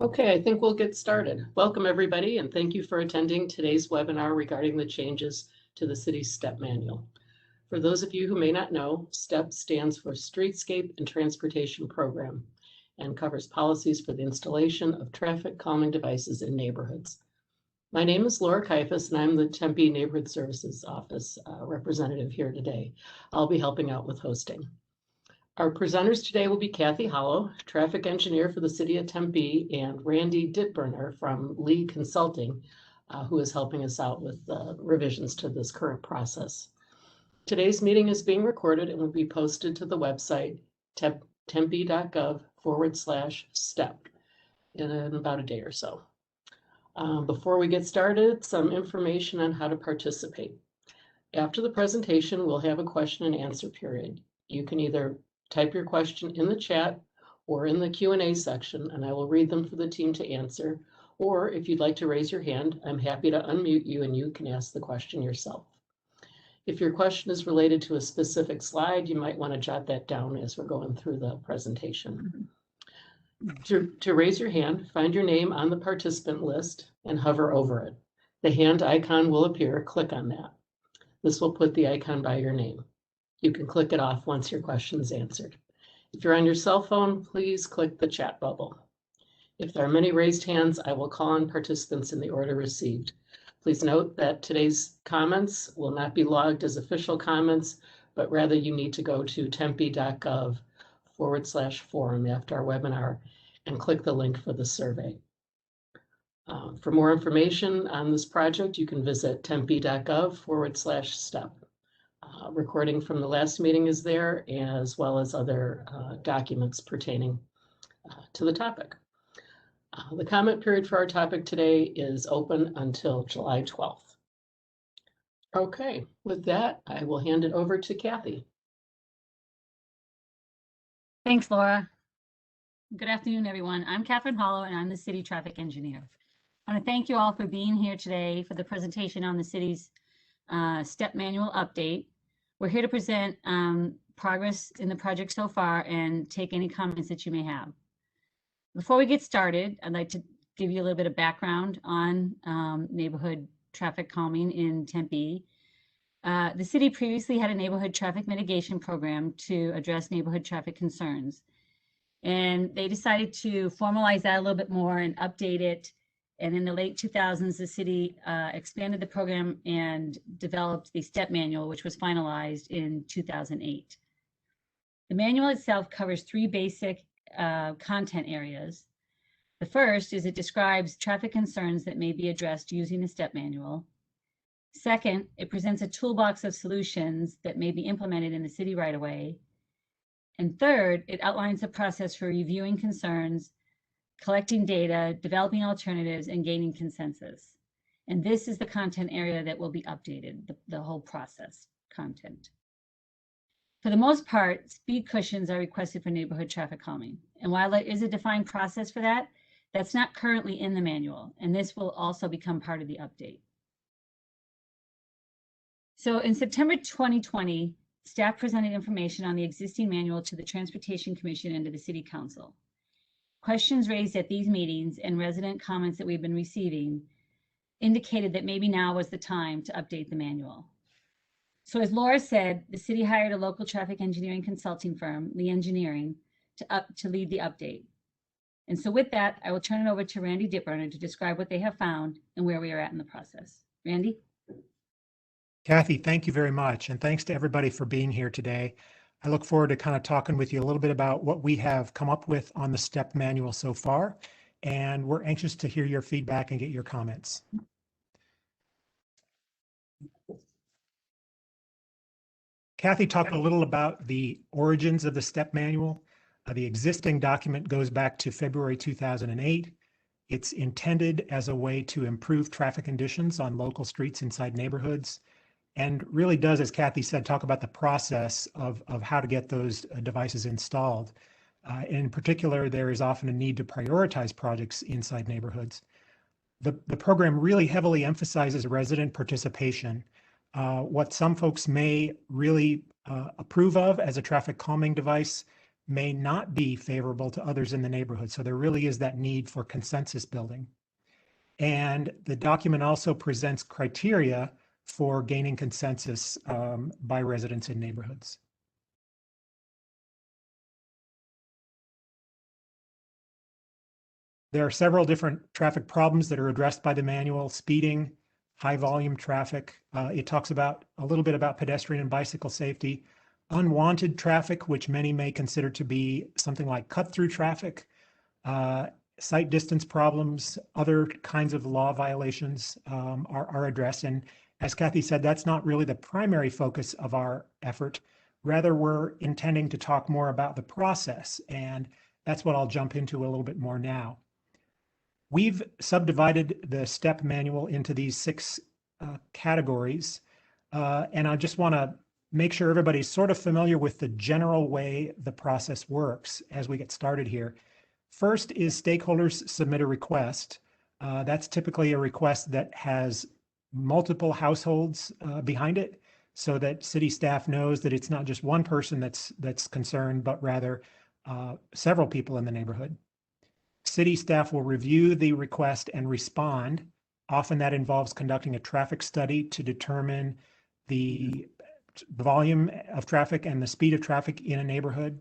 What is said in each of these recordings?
Okay, I think we'll get started. Welcome, everybody, and thank you for attending today's webinar regarding the changes to the city's STEP manual. For those of you who may not know, STEP stands for Streetscape and Transportation Program and covers policies for the installation of traffic calming devices in neighborhoods. My name is Laura Kaifas, and I'm the Tempe Neighborhood Services Office representative here today. I'll be helping out with hosting. Our presenters today will be Kathy Hollow, traffic engineer for the city of Tempe, and Randy Dittburner from Lee Consulting, who is helping us out with revisions to this current process. Today's meeting is being recorded and will be posted to the website tempe.gov/step in about a day or so. Before we get started, some information on how to participate. After the presentation, we'll have a question and answer period. You can either type your question in the chat or in the Q&A section, and I will read them for the team to answer. Or if you'd like to raise your hand, I'm happy to unmute you and you can ask the question yourself. If your question is related to a specific slide, you might want to jot that down as we're going through the presentation. To raise your hand, find your name on the participant list and hover over it. The hand icon will appear. Click on that. This will put the icon by your name. You can click it off once your question is answered. If you're on your cell phone, please click the chat bubble. If there are many raised hands, I will call on participants in the order received. Please note that today's comments will not be logged as official comments, but rather you need to go to tempe.gov/forum after our webinar and click the link for the survey. For more information on this project, you can visit tempe.gov/step. Recording from the last meeting is there, as well as other documents pertaining to the topic. The comment period for our topic today is open until July 12th. Okay, with that, I will hand it over to Kathy. Thanks, Laura. Good afternoon, everyone. I'm Catherine Hollow, and I'm the city traffic engineer. I want to thank you all for being here today for the presentation on the city's STEP manual update. We're here to present progress in the project so far and take any comments that you may have. Before we get started, I'd like to give you a little bit of background on neighborhood traffic calming in Tempe. The city previously had a neighborhood traffic mitigation program to address neighborhood traffic concerns. And they decided to formalize that a little bit more and update it. And in the late 2000s, the city expanded the program and developed the STEP manual, which was finalized in 2008. The manual itself covers three basic content areas. The first is it describes traffic concerns that may be addressed using the STEP manual. Second, it presents a toolbox of solutions that may be implemented in the city right away. And third, it outlines the process for reviewing concerns, collecting data, developing alternatives, and gaining consensus. And this is the content area that will be updated, the whole process content. For the most part, speed cushions are requested for neighborhood traffic calming. And while there is a defined process for that, that's not currently in the manual, and this will also become part of the update. So in September 2020, staff presented information on the existing manual to the Transportation Commission and to the City Council. Questions raised at these meetings and resident comments that we've been receiving indicated that maybe now was the time to update the manual. So as Laura said, the city hired a local traffic engineering consulting firm, Lee Engineering, to lead the update. And so with that, I will turn it over to Randy Dittburner to describe what they have found and where we are at in the process. Randy? Kathy, thank you very much. And thanks to everybody for being here today. I look forward to kind of talking with you a little bit about what we have come up with on the STEP manual so far. And we're anxious to hear your feedback and get your comments. Kathy talked a little about the origins of the STEP manual. The existing document goes back to February 2008. It's intended as a way to improve traffic conditions on local streets inside neighborhoods, and really does, as Kathy said, talk about the process of how to get those devices installed. In particular, there is often a need to prioritize projects inside neighborhoods. The program really heavily emphasizes resident participation. What some folks may really approve of as a traffic calming device may not be favorable to others in the neighborhood. So there really is that need for consensus building. And the document also presents criteria for gaining consensus by residents in neighborhoods. There are several different traffic problems that are addressed by the manual: speeding, high volume traffic. It talks about a little bit about pedestrian and bicycle safety, unwanted traffic, which many may consider to be something like cut-through traffic, sight distance problems, other kinds of law violations are addressed. And as Kathy said, that's not really the primary focus of our effort. Rather, we're intending to talk more about the process, and that's what I'll jump into a little bit more now. We've subdivided the STEP manual into these 6 categories, and I just want to make sure everybody's sort of familiar with the general way the process works as we get started here. First is stakeholders submit a request. That's typically a request that has multiple households behind it, so that city staff knows that it's not just one person that's concerned, but rather several people in the neighborhood. City staff will review the request and respond. Often that involves conducting a traffic study to determine the volume of traffic and the speed of traffic in a neighborhood.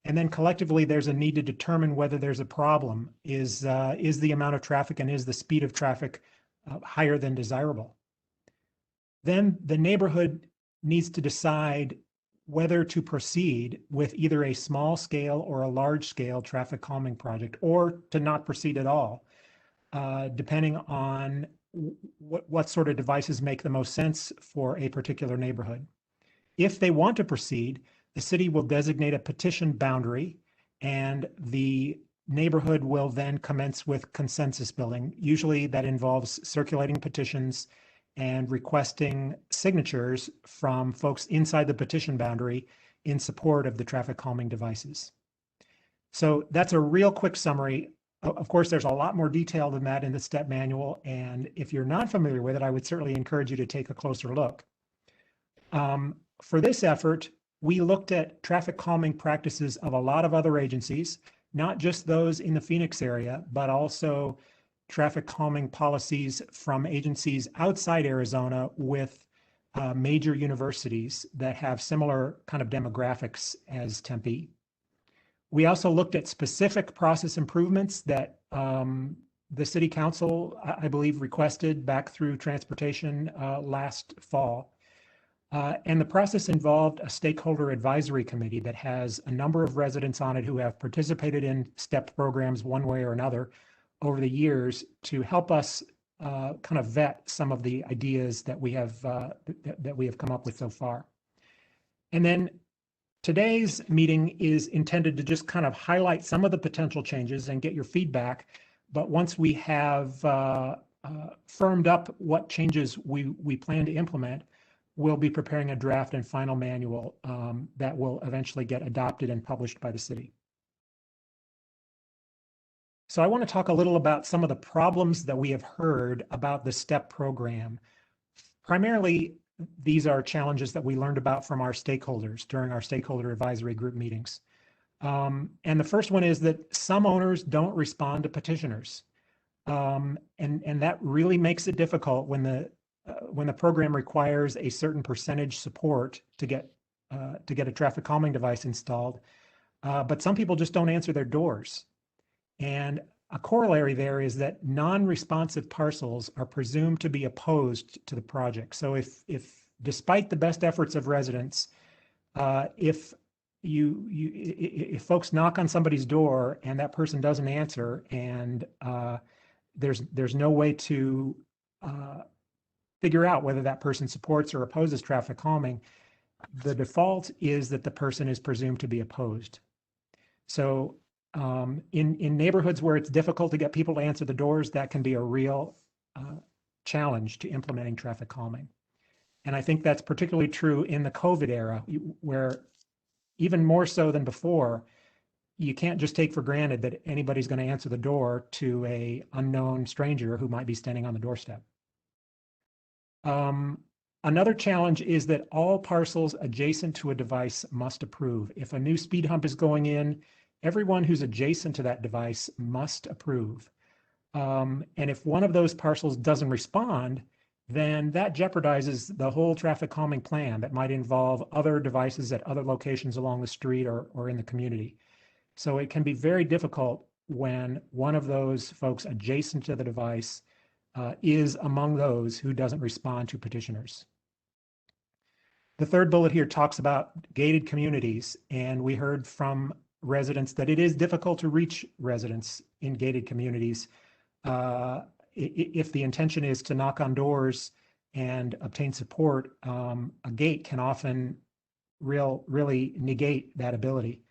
And then collectively, there's a need to determine whether there's a problem. Is the amount of traffic and is the speed of traffic higher than desirable? Then the neighborhood needs to decide whether to proceed with either a small scale or a large scale traffic calming project, or to not proceed at all, depending on what sort of devices make the most sense for a particular neighborhood. If they want to proceed, the city will designate a petition boundary, and the neighborhood will then commence with consensus building. Usually that involves circulating petitions and requesting signatures from folks inside the petition boundary in support of the traffic calming devices. So that's a real quick summary. Of course, there's a lot more detail than that in the STEP manual, and if you're not familiar with it, I would certainly encourage you to take a closer look. For this effort, we looked at traffic calming practices of a lot of other agencies, not just those in the Phoenix area, but also traffic calming policies from agencies outside Arizona with major universities that have similar kind of demographics as Tempe. We also looked at specific process improvements that the City Council, I believe, requested back through transportation last fall. And the process involved a stakeholder advisory committee that has a number of residents on it who have participated in STEP programs one way or another over the years to help us kind of vet some of the ideas that we have come up with so far. And then today's meeting is intended to just kind of highlight some of the potential changes and get your feedback. But once we have firmed up what changes we plan to implement, we'll be preparing a draft and final manual that will eventually get adopted and published by the city. So I want to talk a little about some of the problems that we have heard about the STEP program. Primarily, these are challenges that we learned about from our stakeholders during our stakeholder advisory group meetings. And the first one is that some owners don't respond to petitioners. And that really makes it difficult when the program requires a certain percentage support to get a traffic calming device installed. But some people just don't answer their doors. And a corollary there is that non-responsive parcels are presumed to be opposed to the project. So if despite the best efforts of residents, if folks knock on somebody's door and that person doesn't answer, and there's no way to figure out whether that person supports or opposes traffic calming, the default is that the person is presumed to be opposed. So in neighborhoods where it's difficult to get people to answer the doors, that can be a real challenge to implementing traffic calming. And I think that's particularly true in the COVID era, where even more so than before, you can't just take for granted that anybody's going to answer the door to an unknown stranger who might be standing on the doorstep. Another challenge is that all parcels adjacent to a device must approve. If a new speed hump is going in, everyone who's adjacent to that device must approve. And if one of those parcels doesn't respond, then that jeopardizes the whole traffic calming plan that might involve other devices at other locations along the street or in the community. So it can be very difficult when one of those folks adjacent to the device is among those who doesn't respond to petitioners. The third bullet here talks about gated communities, and we heard from residents that it is difficult to reach residents in gated communities. If the intention is to knock on doors and obtain support, a gate can often really negate that ability.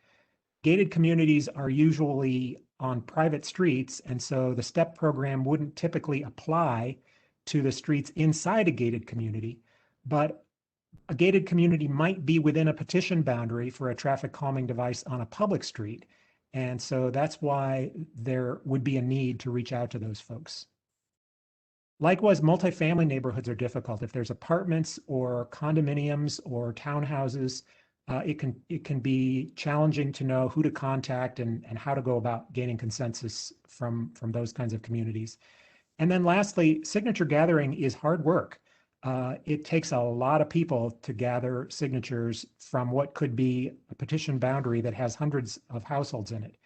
Gated communities are usually on private streets, and so the STEP program wouldn't typically apply to the streets inside a gated community, but a gated community might be within a petition boundary for a traffic calming device on a public street. And so that's why there would be a need to reach out to those folks. Likewise, multifamily neighborhoods are difficult. If there's apartments or condominiums or townhouses, it can be challenging to know who to contact and how to go about gaining consensus from those kinds of communities. And then lastly, signature gathering is hard work. It takes a lot of people to gather signatures from what could be a petition boundary that has hundreds of households in it.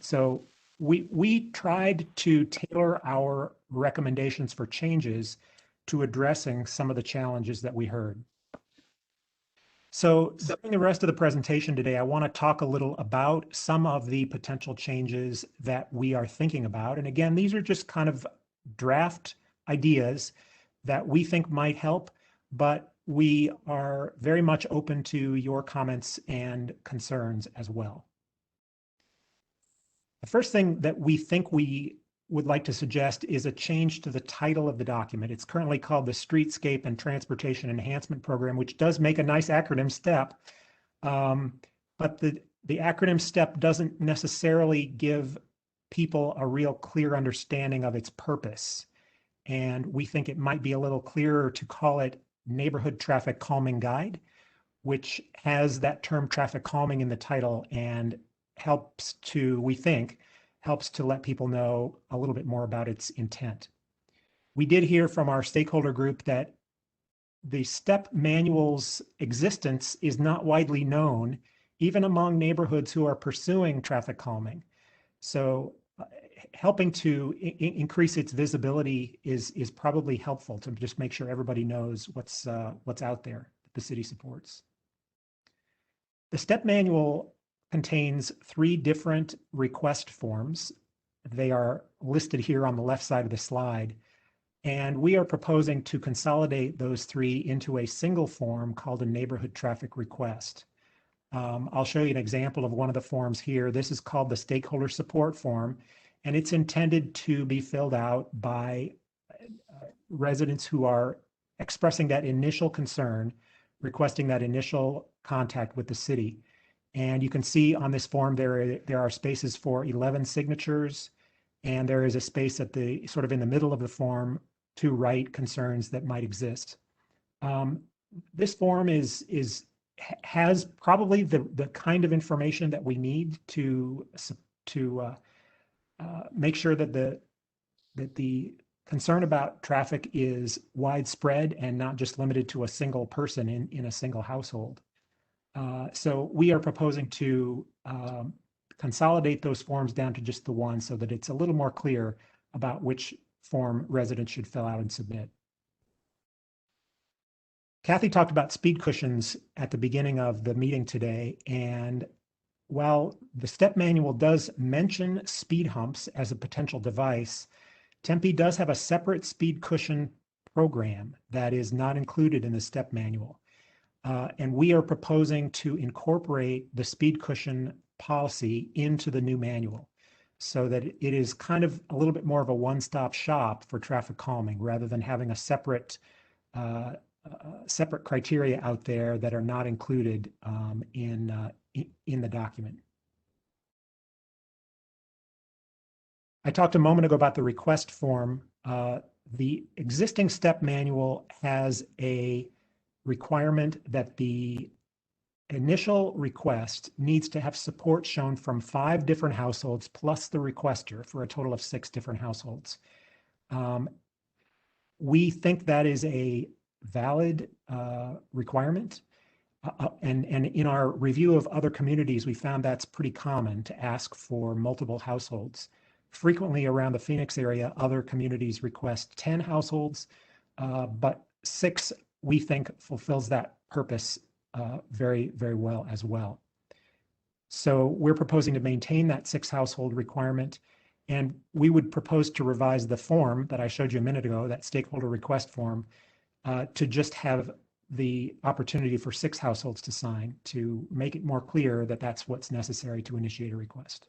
So we tried to tailor our recommendations for changes to addressing some of the challenges that we heard. So during the rest of the presentation today, I want to talk a little about some of the potential changes that we are thinking about. And again, these are just kind of draft ideas that we think might help, but we are very much open to your comments and concerns as well. The first thing that we think we would like to suggest is a change to the title of the document. It's currently called the Streetscape and Transportation Enhancement Program, which does make a nice acronym STEP, but the acronym STEP doesn't necessarily give people a real clear understanding of its purpose. And we think it might be a little clearer to call it Neighborhood Traffic Calming Guide, which has that term traffic calming in the title and helps to, we think, helps to let people know a little bit more about its intent. We did hear from our stakeholder group that the STEP manual's existence is not widely known, even among neighborhoods who are pursuing traffic calming. So helping to increase its visibility is probably helpful to just make sure everybody knows what's out there that the city supports. The STEP manual contains 3 different request forms. They are listed here on the left side of the slide. And we are proposing to consolidate those 3 into a single form called a neighborhood traffic request. I'll show you an example of one of the forms here. This is called the stakeholder support form, and it's intended to be filled out by residents who are expressing that initial concern, requesting that initial contact with the city. And you can see on this form there are spaces for 11 signatures, and there is a space at the sort of in the middle of the form to write concerns that might exist. This form has probably the kind of information that we need to make sure that the concern about traffic is widespread and not just limited to a single person in a single household. So we are proposing to consolidate those forms down to just the one so that it's a little more clear about which form residents should fill out and submit. Kathy talked about speed cushions at the beginning of the meeting today, and while the STEP manual does mention speed humps as a potential device, Tempe does have a separate speed cushion program that is not included in the STEP manual. And we are proposing to incorporate the speed cushion policy into the new manual so that it is kind of a little bit more of a one-stop shop for traffic calming rather than having a separate criteria out there that are not included in the document. I talked a moment ago about the request form. The existing step manual has a requirement that the initial request needs to have support shown from 5 different households plus the requester for a total of 6 different households. We think that is a valid requirement. And in our review of other communities, we found that's pretty common to ask for multiple households. Frequently around the Phoenix area, other communities request 10 households, but 6, we think, fulfills that purpose very, very well as well. So we're proposing to maintain that 6 household requirement, and we would propose to revise the form that I showed you a minute ago, that stakeholder request form, to just have the opportunity for 6 households to sign, to make it more clear that that's what's necessary to initiate a request.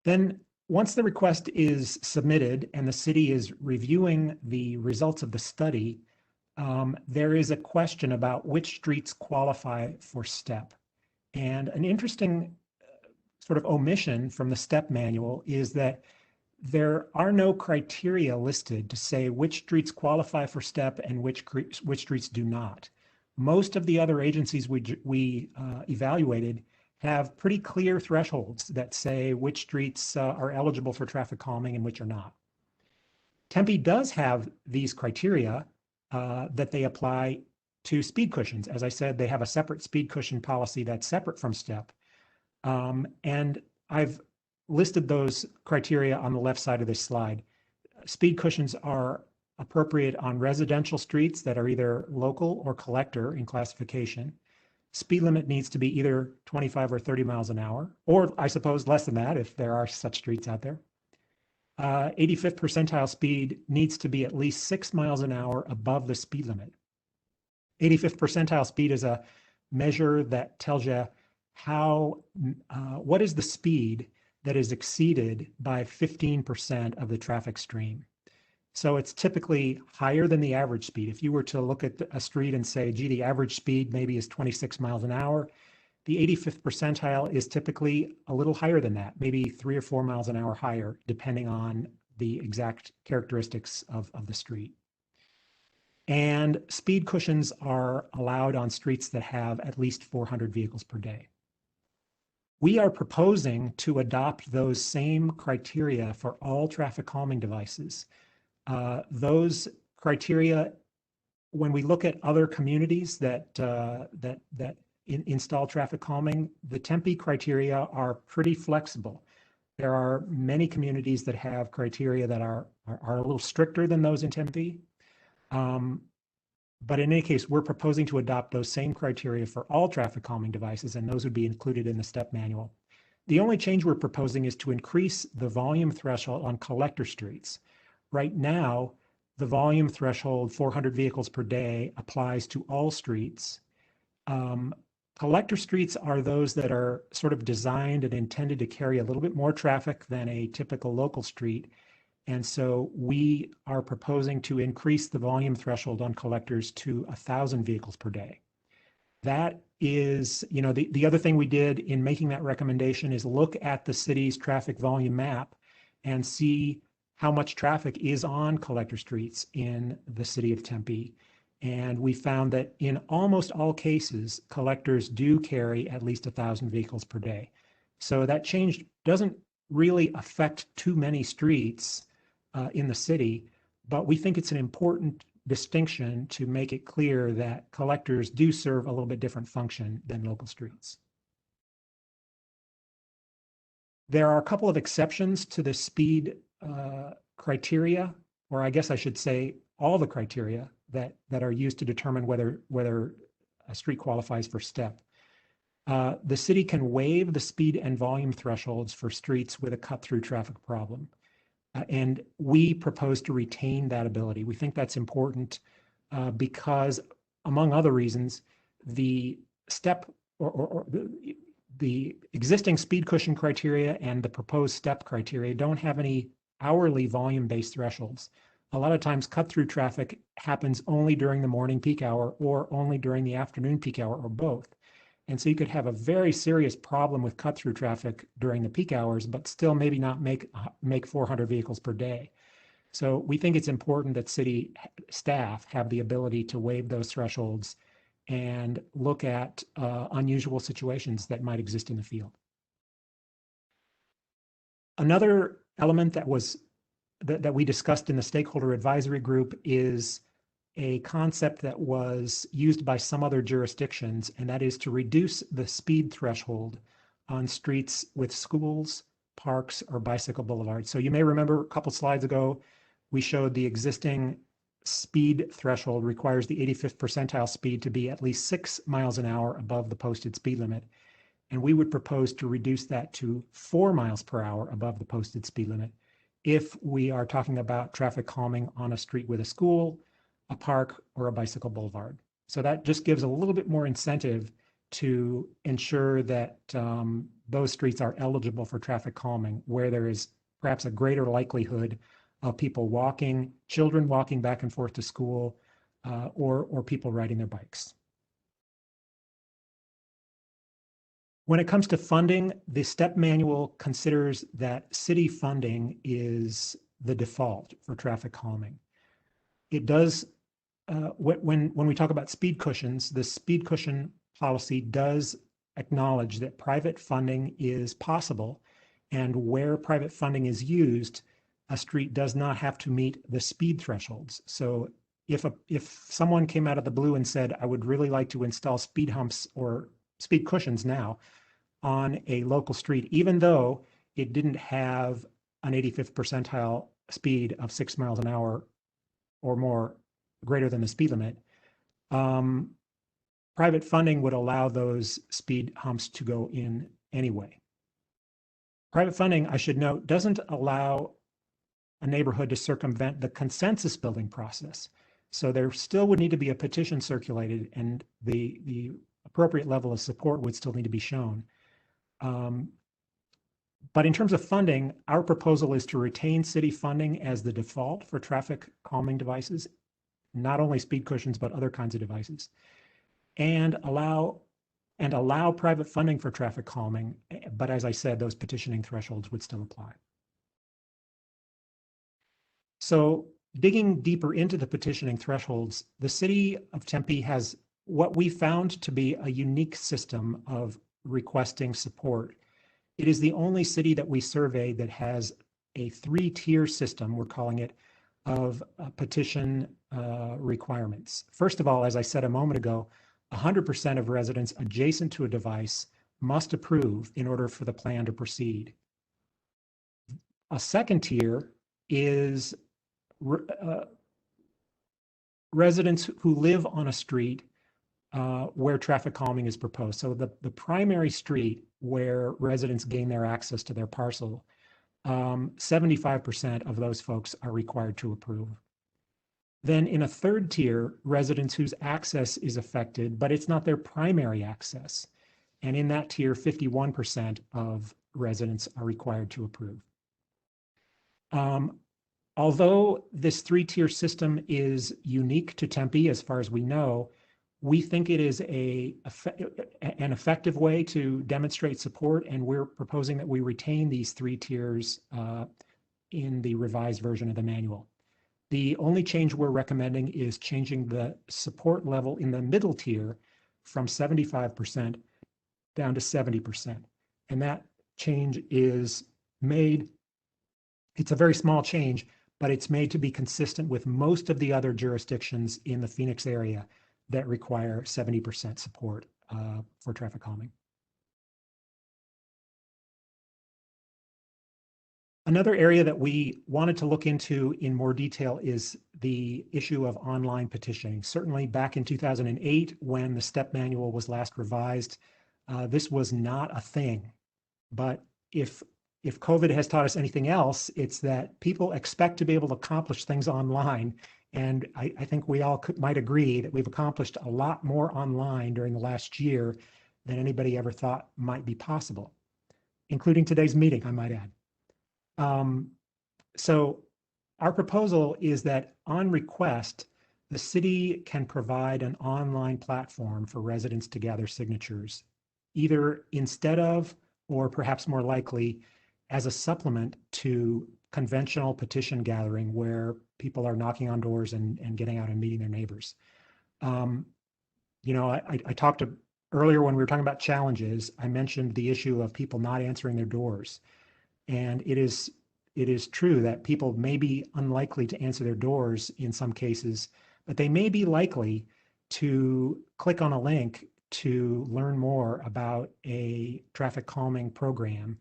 Then once the request is submitted and the city is reviewing the results of the study, there is a question about which streets qualify for STEP. And an interesting sort of omission from the STEP manual is that there are no criteria listed to say which streets qualify for STEP and which streets do not. Most of the other agencies we evaluated have pretty clear thresholds that say which streets are eligible for traffic calming and which are not. Tempe does have these criteria that they apply to speed cushions. As I said, they have a separate speed cushion policy that's separate from STEP. And I've listed those criteria on the left side of this slide. Speed cushions are appropriate on residential streets that are either local or collector in classification. Speed limit needs to be either 25 or 30 miles an hour, or I suppose less than that if there are such streets out there. 85th percentile speed needs to be at least 6 miles an hour above the speed limit. 85th percentile speed is a measure that tells you what is the speed that is exceeded by 15% of the traffic stream. So it's typically higher than the average speed. If you were to look at a street and say, gee, the average speed maybe is 26 miles an hour, the 85th percentile is typically a little higher than that, maybe 3 or 4 miles an hour higher, depending on the exact characteristics of the street. And speed cushions are allowed on streets that have at least 400 vehicles per day. We are proposing to adopt those same criteria for all traffic calming devices. Those criteria, when we look at other communities that install traffic calming, the Tempe criteria are pretty flexible. There are many communities that have criteria that are a little stricter than those in Tempe. But in any case, we're proposing to adopt those same criteria for all traffic calming devices, and those would be included in the STEP manual. The only change we're proposing is to increase the volume threshold on collector streets. Right now, the volume threshold, 400 vehicles per day, applies to all streets. Collector streets are those that are sort of designed and intended to carry a little bit more traffic than a typical local street. And so we are proposing to increase the volume threshold on collectors to 1,000 vehicles per day. That is, the other thing we did in making that recommendation is look at the city's traffic volume map and see how much traffic is on collector streets in the city of Tempe. And we found that in almost all cases, collectors do carry at least 1,000 vehicles per day. So that change doesn't really affect too many streets in the city, but we think it's an important distinction to make it clear that collectors do serve a little bit different function than local streets. There are a couple of exceptions to the speed criteria, or I guess I should say all the criteria that are used to determine whether a street qualifies for STEP. The city can waive the speed and volume thresholds for streets with a cut-through traffic problem. And we propose to retain that ability. We think that's important because, among other reasons, the STEP or the existing speed cushion criteria and the proposed STEP criteria don't have any hourly volume-based thresholds. A lot of times cut-through traffic happens only during the morning peak hour or only during the afternoon peak hour or both. And so you could have a very serious problem with cut-through traffic during the peak hours, but still maybe not make 400 vehicles per day. So we think it's important that city staff have the ability to waive those thresholds and look at unusual situations that might exist in the field. Another element that we discussed in the stakeholder advisory group is a concept that was used by some other jurisdictions, and that is to reduce the speed threshold on streets with schools, parks, or bicycle boulevards. So you may remember a couple slides ago, we showed the existing speed threshold requires the 85th percentile speed to be at least 6 miles an hour above the posted speed limit. And we would propose to reduce that to 4 miles per hour above the posted speed limit if we are talking about traffic calming on a street with a school, a park, or a bicycle boulevard. So that just gives a little bit more incentive to ensure that those streets are eligible for traffic calming, where there is perhaps a greater likelihood of people walking, children walking back and forth to school, or people riding their bikes. When it comes to funding, the STEP manual considers that city funding is the default for traffic calming. It does, when we talk about speed cushions, the speed cushion policy does acknowledge that private funding is possible, and where private funding is used, a street does not have to meet the speed thresholds. So if someone came out of the blue and said, I would really like to install speed humps or speed cushions now on a local street, even though it didn't have an 85th percentile speed of 6 miles an hour or more greater than the speed limit, private funding would allow those speed humps to go in anyway. Private funding, I should note, doesn't allow a neighborhood to circumvent the consensus building process. So there still would need to be a petition circulated, and the appropriate level of support would still need to be shown. But in terms of funding, our proposal is to retain city funding as the default for traffic calming devices, not only speed cushions, but other kinds of devices, and allow private funding for traffic calming. But as I said, those petitioning thresholds would still apply. So digging deeper into the petitioning thresholds, the city of Tempe has what we found to be a unique system of requesting support. It is the only city that we surveyed that has a 3-tier system, we're calling it, of petition requirements. First of all, as I said a moment ago, 100% of residents adjacent to a device must approve in order for the plan to proceed. A second tier is residents who live on a street where traffic calming is proposed. So the primary street where residents gain their access to their parcel, 75% of those folks are required to approve. Then in a third tier, residents whose access is affected, but it's not their primary access. And in that tier, 51% of residents are required to approve. Although this 3-tier system is unique to Tempe, as far as we know, we think it is an effective way to demonstrate support, and we're proposing that we retain these 3 tiers in the revised version of the manual. The only change we're recommending is changing the support level in the middle tier from 75% down to 70%. And that change is made, it's a very small change, but it's made to be consistent with most of the other jurisdictions in the Phoenix area that require 70% support for traffic calming. Another area that we wanted to look into in more detail is the issue of online petitioning. Certainly back in 2008, when the STEP manual was last revised, this was not a thing. But if COVID has taught us anything else, it's that people expect to be able to accomplish things online. And I think we all might agree that we've accomplished a lot more online during the last year than anybody ever thought might be possible, including today's meeting, I might add. So our proposal is that on request, the city can provide an online platform for residents to gather signatures. either instead of, or perhaps more likely, as a supplement to conventional petition gathering where people are knocking on doors and getting out and meeting their neighbors. You know, I talked earlier when we were talking about challenges, I mentioned the issue of people not answering their doors. And it is true that people may be unlikely to answer their doors in some cases, but they may be likely to click on a link to learn more about a traffic calming program,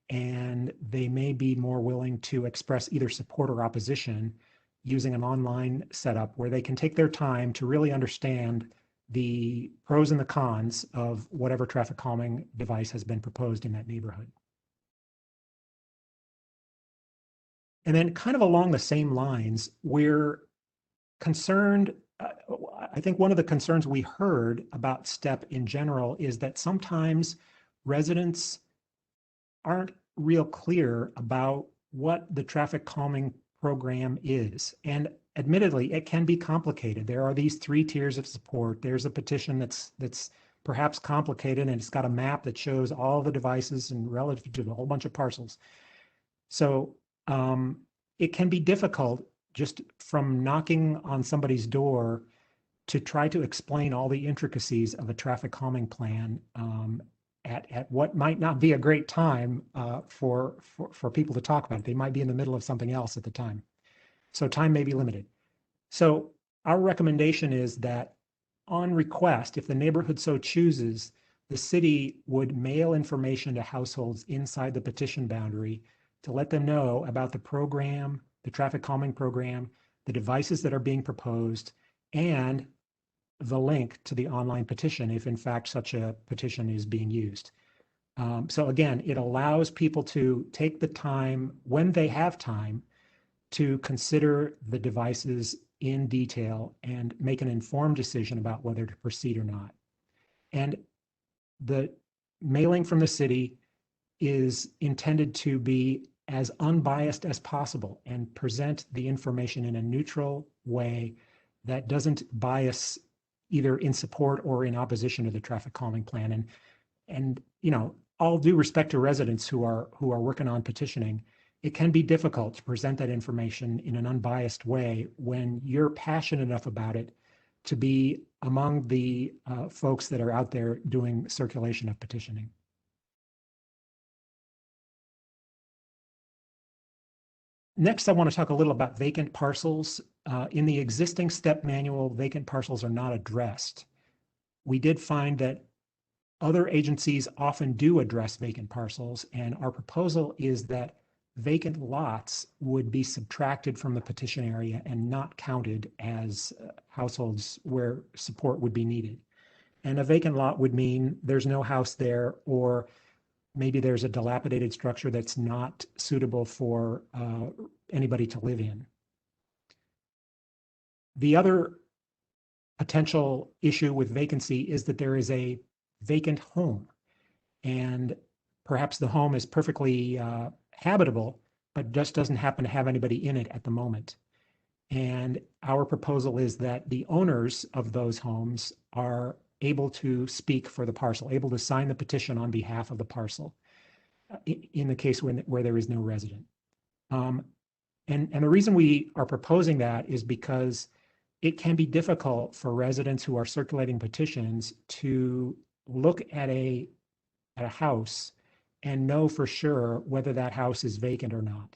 and they may be more willing to express either support or opposition using an online setup where they can take their time to really understand the pros and the cons of whatever traffic calming device has been proposed in that neighborhood. And then kind of along the same lines, we're concerned, I think one of the concerns we heard about STEP in general is that sometimes residents aren't real clear about what the traffic calming program is. And admittedly, it can be complicated. There are these 3 tiers of support. There's a petition that's perhaps complicated, and it's got a map that shows all the devices and relative to a whole bunch of parcels. So it can be difficult just from knocking on somebody's door to try to explain all the intricacies of a traffic calming plan at what might not be a great time for people to talk about it. They might be in the middle of something else at the time. So time may be limited. So our recommendation is that on request, if the neighborhood so chooses, the city would mail information to households inside the petition boundary to let them know about the program, the traffic calming program, the devices that are being proposed, and the link to the online petition if in fact such a petition is being used. So again, it allows people to take the time when they have time to consider the devices in detail and make an informed decision about whether to proceed or not. And the mailing from the city is intended to be as unbiased as possible and present the information in a neutral way that doesn't bias either in support or in opposition to the traffic calming plan. And you know, all due respect to residents who are working on petitioning, it can be difficult to present that information in an unbiased way when you're passionate enough about it to be among the folks that are out there doing circulation of petitioning. Next, I want to talk a little about vacant parcels. In the existing STEP manual, vacant parcels are not addressed. We did find that other agencies often do address vacant parcels, and our proposal is that vacant lots would be subtracted from the petition area and not counted as households where support would be needed. And a vacant lot would mean there's no house there, or maybe there's a dilapidated structure that's not suitable for anybody to live in. The other potential issue with vacancy is that there is a vacant home, and perhaps the home is perfectly habitable, but just doesn't happen to have anybody in it at the moment. And our proposal is that the owners of those homes are able to speak for the parcel, able to sign the petition on behalf of the parcel in the case where there is no resident. And the reason we are proposing that is because it can be difficult for residents who are circulating petitions to look at a house and know for sure whether that house is vacant or not.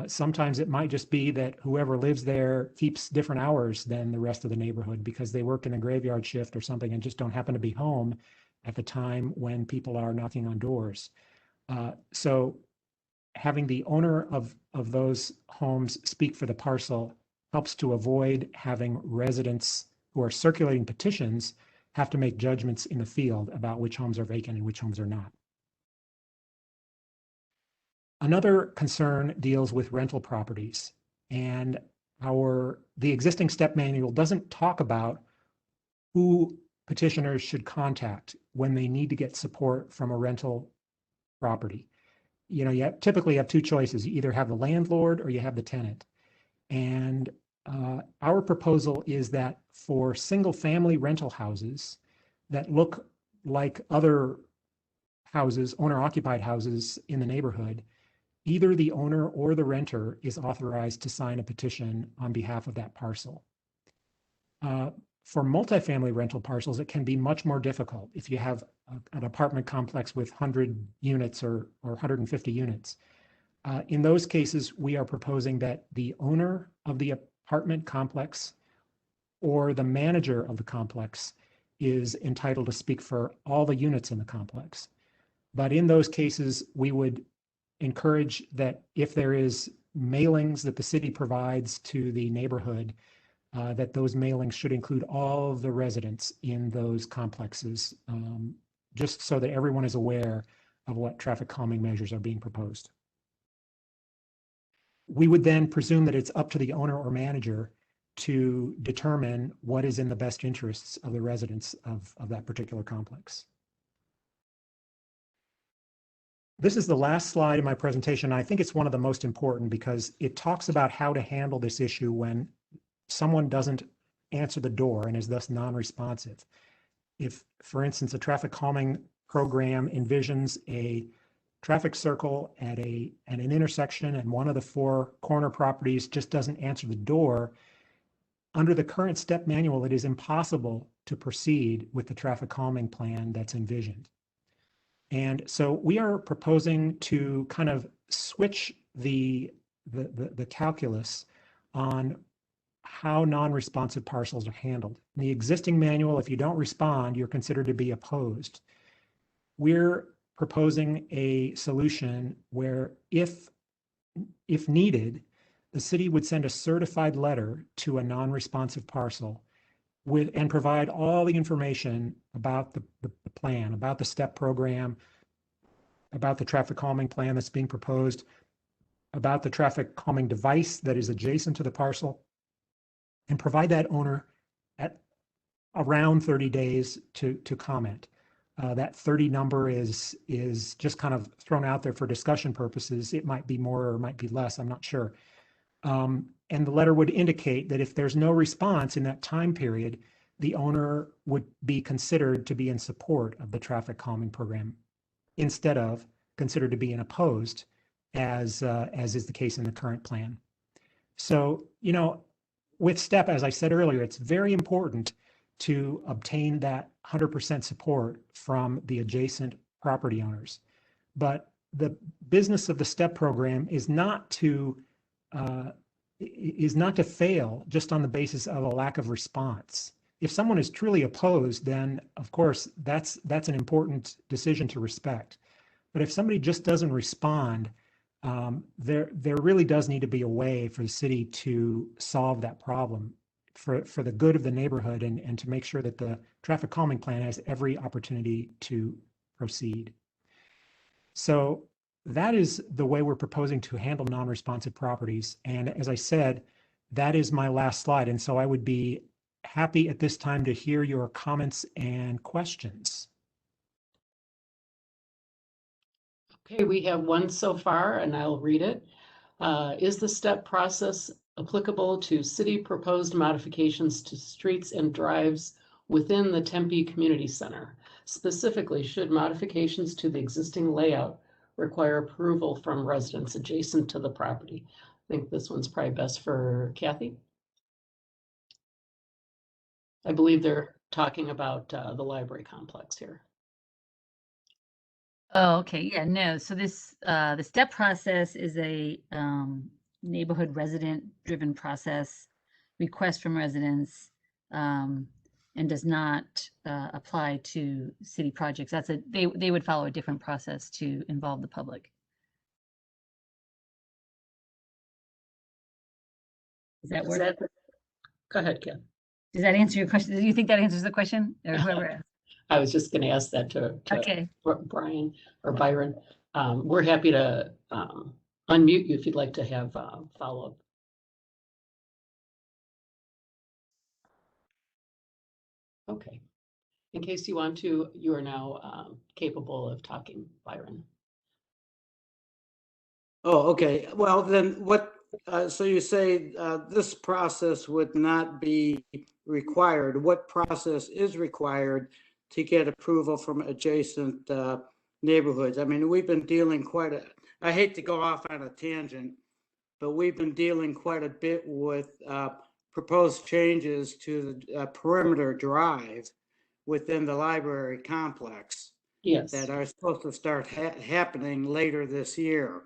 Sometimes it might just be that whoever lives there keeps different hours than the rest of the neighborhood because they work in a graveyard shift or something and just don't happen to be home at the time when people are knocking on doors. So having the owner of those homes speak for the parcel helps to avoid having residents who are circulating petitions have to make judgments in the field about which homes are vacant and which homes are not. Another concern deals with rental properties, and the existing STEP manual doesn't talk about who petitioners should contact when they need to get support from a rental property. You know, you typically have 2 choices. You either have the landlord or you have the tenant. And our proposal is that for single family rental houses that look like other houses, owner-occupied houses in the neighborhood, either the owner or the renter is authorized to sign a petition on behalf of that parcel. For multifamily rental parcels, it can be much more difficult. If you have an apartment complex with 100 units or 150 units, in those cases, we are proposing that the owner of the apartment complex or the manager of the complex is entitled to speak for all the units in the complex. But in those cases, we would encourage that if there is mailings that the city provides to the neighborhood, that those mailings should include all of the residents in those complexes, just so that everyone is aware of what traffic calming measures are being proposed. We would then presume that it's up to the owner or manager to determine what is in the best interests of the residents of that particular complex. This is the last slide in my presentation. I think it's one of the most important because it talks about how to handle this issue when someone doesn't answer the door and is thus non-responsive. If, for instance, a traffic calming program envisions a traffic circle at an intersection and one of the 4 corner properties just doesn't answer the door, under the current step manual, it is impossible to proceed with the traffic calming plan that's envisioned. And so we are proposing to kind of switch the calculus on how non-responsive parcels are handled. In the existing manual, if you don't respond, you're considered to be opposed. We're proposing a solution where if needed, the city would send a certified letter to a non-responsive parcel and provide all the information about the plan, about the STEP program, about the traffic calming plan that's being proposed, about the traffic calming device that is adjacent to the parcel, and provide that owner at around 30 days to comment. That 30 number is just kind of thrown out there for discussion purposes. It might be more or it might be less, I'm not sure. And the letter would indicate that if there's no response in that time period, the owner would be considered to be in support of the traffic calming program instead of considered to be opposed, as is the case in the current plan. So, you know, with STEP, as I said earlier, it's very important to obtain that 100% support from the adjacent property owners. But the business of the STEP program is not to fail just on the basis of a lack of response. If someone is truly opposed, then of course that's an important decision to respect. But if somebody just doesn't respond, there really does need to be a way for the city to solve that problem for the good of the neighborhood and to make sure that the traffic calming plan has every opportunity to proceed. So that is the way we're proposing to handle non-responsive properties. And as I said, that is my last slide. And so I would be happy at this time to hear your comments and questions. Okay, we have one so far and I'll read it. Is the STEP process applicable to city proposed modifications to streets and drives within the Tempe Community Center? Specifically, should modifications to the existing layout require approval from residents adjacent to the property? I think this one's probably best for Kathy. I believe they're talking about the library complex here. Oh, okay. Yeah, no. So this, the STEP process is a neighborhood resident driven process, request from residents, and does not apply to city projects. They would follow a different process to involve the public. Does that work? Go ahead, Ken. Does that answer your question? Do you think that answers the question, or whoever asked? I was just going to ask that to Okay. Brian or Byron. We're happy to unmute you if you'd like to have follow-up. Okay. In case you want to, you are now capable of talking, Byron. Oh, okay. Well, then what, so you say this process would not be required. What process is required to get approval from adjacent neighborhoods. I mean, we've been dealing I hate to go off on a tangent, but we've been dealing quite a bit with proposed changes to the perimeter drive within the library complex Yes. that are supposed to start happening later this year.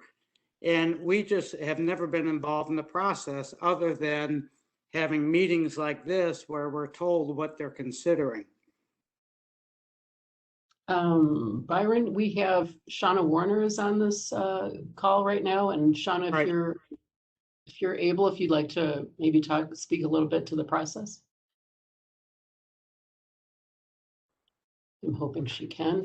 And we just have never been involved in the process other than having meetings like this where we're told what they're considering. Byron, we have Shauna Warner is on this call right now, and Shauna, Right. if you're able, if you'd like to maybe speak a little bit to the process. I'm hoping she can.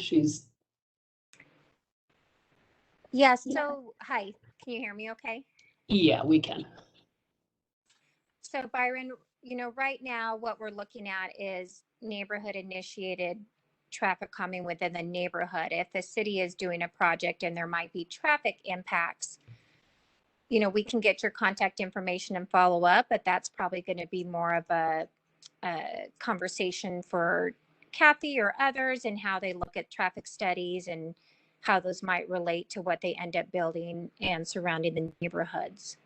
Yes. So, hi, can you hear me okay? Yeah, we can. So Byron, right now what we're looking at is neighborhood initiated traffic calming within the neighborhood. If the city is doing a project and there might be traffic impacts, we can get your contact information and follow up, but that's probably going to be more of a conversation for Kathy or others and how they look at traffic studies and how those might relate to what they end up building and surrounding the neighborhoods.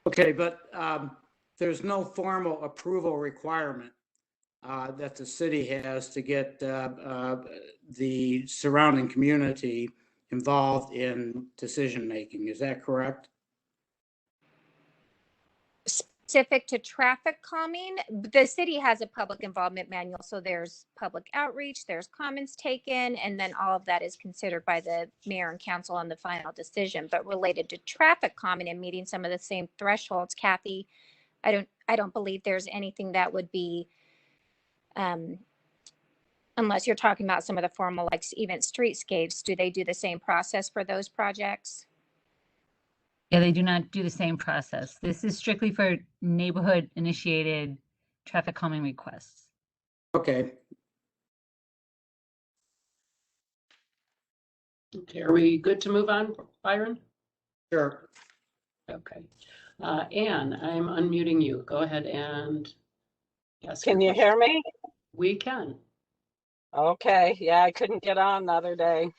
Okay, but there's no formal approval requirement that the city has to get the surrounding community involved in decision-making. Is that correct? Specific to traffic calming, the city has a public involvement manual. So there's public outreach, there's comments taken, and then all of that is considered by the mayor and council on the final decision. But related to traffic calming and meeting some of the same thresholds, Kathy, I don't believe there's anything that would be, unless you're talking about some of the formal, like even streetscapes, do they do the same process for those projects? Yeah, they do not do the same process. This is strictly for neighborhood initiated traffic calming requests. Okay. Okay, are we good to move on, Byron? Sure. Okay. Anne, I'm unmuting you. Go ahead and ask Can your you hear me? We can. Okay. Yeah, I couldn't get on the other day.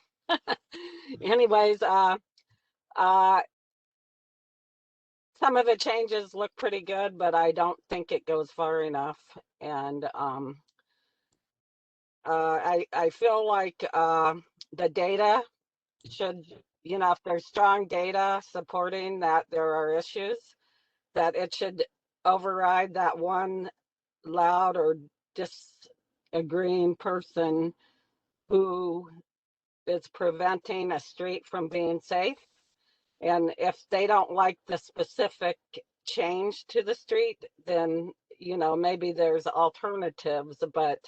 Anyways, some of the changes look pretty good, but I don't think it goes far enough. And I feel like the data should, if there's strong data supporting that there are issues, that it should override that one loud or disagreeing person who is preventing a street from being safe. And if they don't like the specific change to the street, then, maybe there's alternatives. But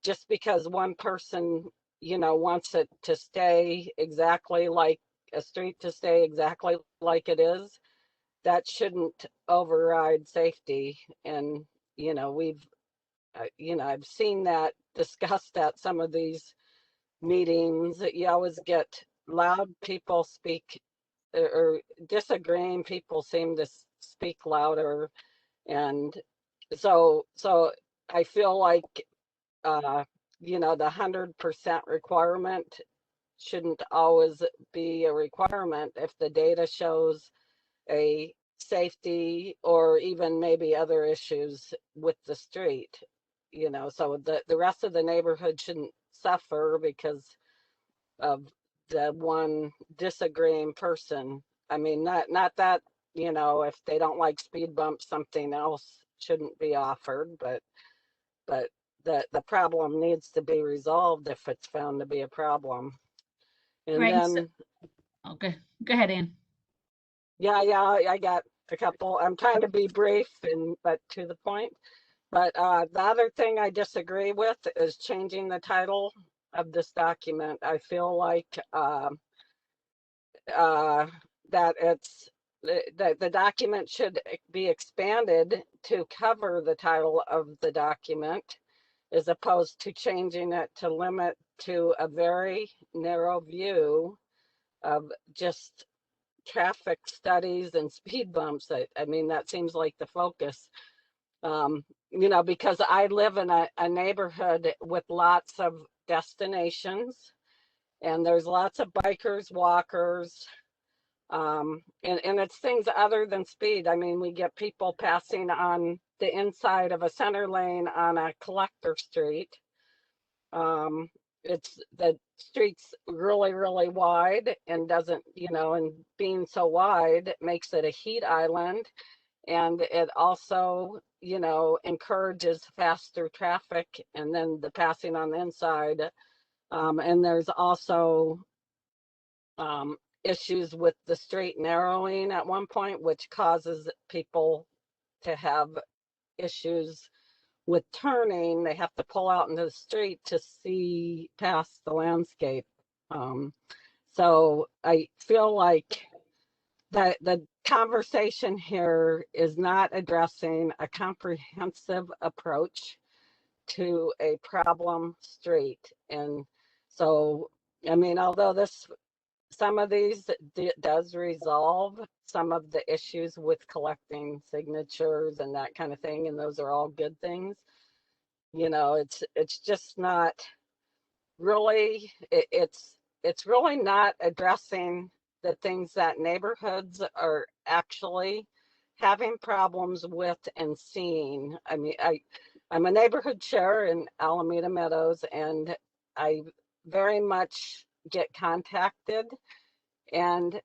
just because one person, wants it to stay exactly like a street to stay exactly like it is, that shouldn't override safety. And, I've seen that discussed at some of these meetings. That you always get loud people speak, or disagreeing people seem to speak louder. And so I feel like the 100% requirement shouldn't always be a requirement if the data shows a safety or even maybe other issues with the street. So the rest of the neighborhood shouldn't suffer because of the one disagreeing person. I mean, not that, if they don't like speed bumps, something else shouldn't be offered, but the problem needs to be resolved if it's found to be a problem. And Right, then, okay, go ahead, Ann. yeah, I got a couple. I'm trying to be brief but to the point. But the other thing I disagree with is changing the title of this document. I feel like that the document should be expanded to cover the title of the document, as opposed to changing it to limit to a very narrow view of just traffic studies and speed bumps. I mean, that seems like the focus. Because I live in a neighborhood with lots of destinations, and there's lots of bikers, walkers, and it's things other than speed. I mean, we get people passing on the inside of a center lane on a collector street. It's the street's really, really wide and doesn't, and being so wide, it makes it a heat island. And it also, encourages faster traffic and then the passing on the inside. And there's also issues with the street narrowing at one point, which causes people to have issues with turning. They have to pull out into the street to see past the landscape. So I feel like that the conversation here is not addressing a comprehensive approach to a problem street. And so, I mean, although some of these does resolve some of the issues with collecting signatures and that kind of thing, and those are all good things. It's just not really, it's really not addressing the things that neighborhoods are actually having problems with and seeing. I mean, I'm a neighborhood chair in Alameda Meadows, and I very much get contacted and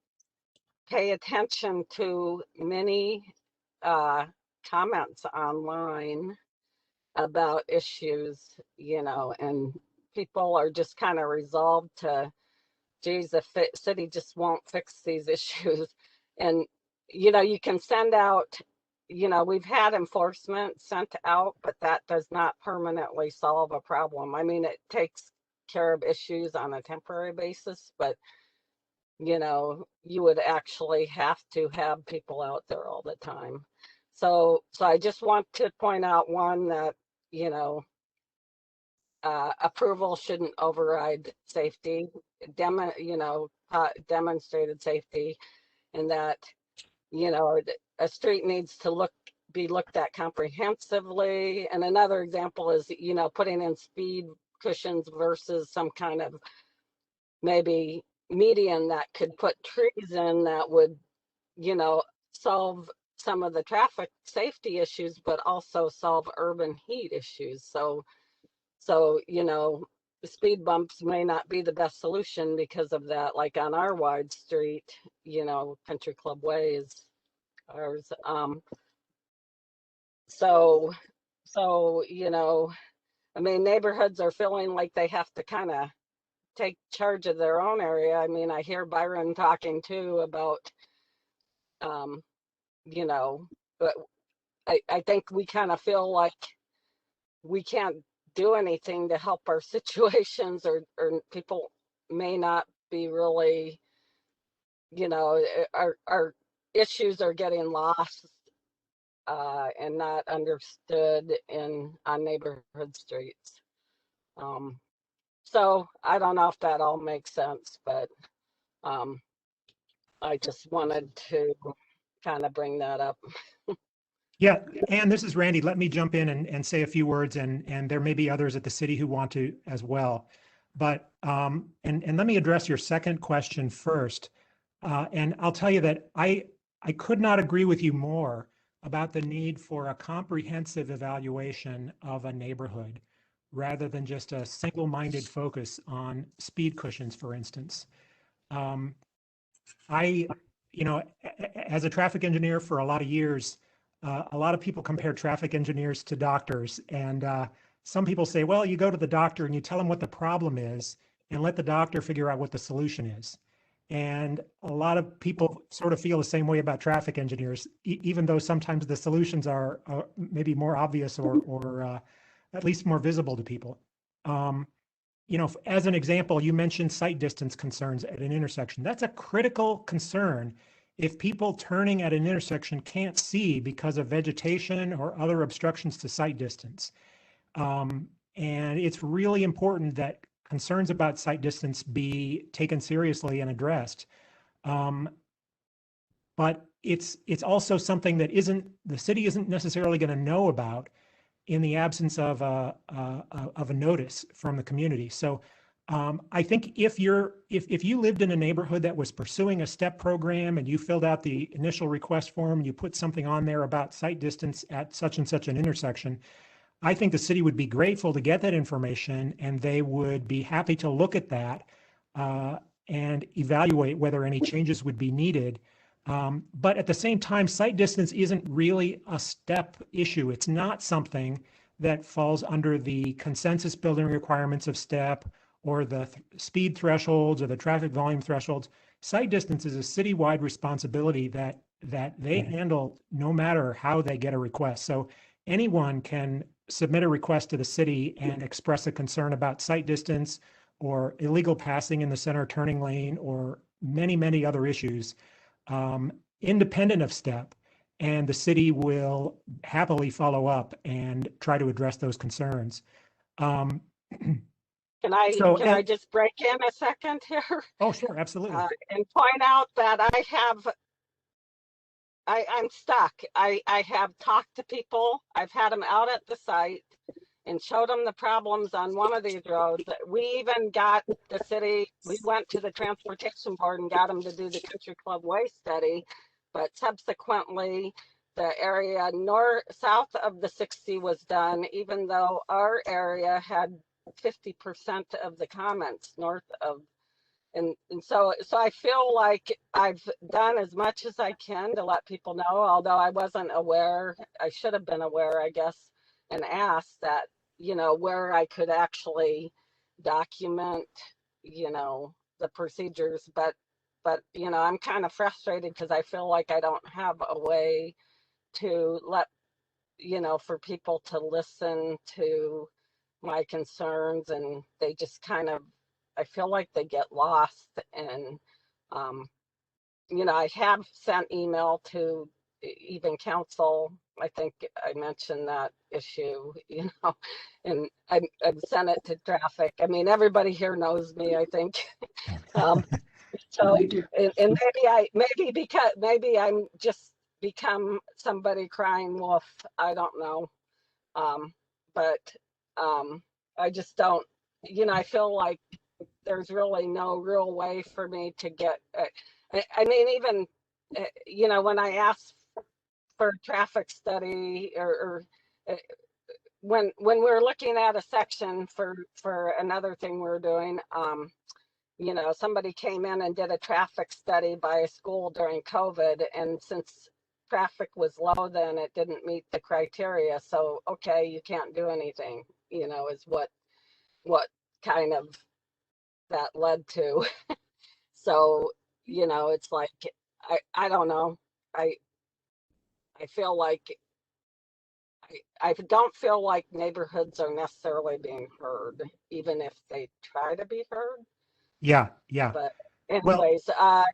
pay attention to many comments online about issues, and people are just kind of resolved to, geez, the city just won't fix these issues. And, you can send out, we've had enforcement sent out, but that does not permanently solve a problem. I mean, it takes care of issues on a temporary basis, but you would actually have to have people out there all the time. So I just want to point out, one, that approval shouldn't override safety, demonstrated safety, and that a street needs to be looked at comprehensively. And another example is putting in speed cushions versus some kind of maybe median that could put trees in that would solve some of the traffic safety issues, but also solve urban heat issues. So speed bumps may not be the best solution because of that. Like on our wide street, Country Club Way is ours. So I mean, neighborhoods are feeling like they have to kind of take charge of their own area. I mean, I hear Byron talking too about, but I think we kind of feel like we can't do anything to help our situations, or people may not be really, our issues are getting lost and not understood on neighborhood streets. So I don't know if that all makes sense, but I just wanted to kind of bring that up. Yeah, and this is Randy. Let me jump in and say a few words, and there may be others at the city who want to as well. But and let me address your second question first. And I'll tell you that I could not agree with you more about the need for a comprehensive evaluation of a neighborhood rather than just a single-minded focus on speed cushions, for instance. As a traffic engineer for a lot of years, a lot of people compare traffic engineers to doctors. And some people say, well, you go to the doctor and you tell them what the problem is and let the doctor figure out what the solution is. And a lot of people sort of feel the same way about traffic engineers, even though sometimes the solutions are maybe more obvious or at least more visible to people. As an example, you mentioned sight distance concerns at an intersection. That's a critical concern if people turning at an intersection can't see because of vegetation or other obstructions to sight distance. And it's really important that concerns about sight distance be taken seriously and addressed. But it's also something that the city isn't necessarily going to know about in the absence of a notice from the community. So I think if you lived in a neighborhood that was pursuing a STEP program and you filled out the initial request form, you put something on there about site distance at such and such an intersection, I think the city would be grateful to get that information, and they would be happy to look at that and evaluate whether any changes would be needed. But at the same time, site distance isn't really a STEP issue. It's not something that falls under the consensus building requirements of STEP or the speed thresholds or the traffic volume thresholds. Site distance is a citywide responsibility that they handle no matter how they get a request. So anyone can submit a request to the city and express a concern about site distance or illegal passing in the center turning lane or many, many other issues, independent of STEP, and the city will happily follow up and try to address those concerns. Can I just break in a second here? Oh, sure, absolutely. And point out that I'm stuck. I have talked to people. I've had them out at the site and showed them the problems on one of these roads. We even got the city, we went to the transportation board and got them to do the country club way study, but subsequently the area south of the 60 was done, even though our area had 50% of the comments north of. And so I feel like I've done as much as I can to let people know, although I wasn't aware, I should have been aware, I guess, and asked that, where I could actually document, the procedures. But I'm kind of frustrated because I feel like I don't have a way to let, for people to listen to my concerns, and they just kind of, I feel like they get lost. And I have sent email to even council. I think I mentioned that issue, and I've sent it to traffic. I mean, everybody here knows me, I think. So and maybe I'm just become somebody crying wolf. I don't know. But I just don't, I feel like there's really no real way for me to get, I mean, even, when I asked for traffic study or when we're looking at a section for another thing we're doing, somebody came in and did a traffic study by a school during COVID. And since traffic was low, then it didn't meet the criteria. So, okay, you can't do anything, is what kind of that led to. So, it's like, I don't know. I feel like I don't feel like neighborhoods are necessarily being heard, even if they try to be heard. Yeah. But anyways,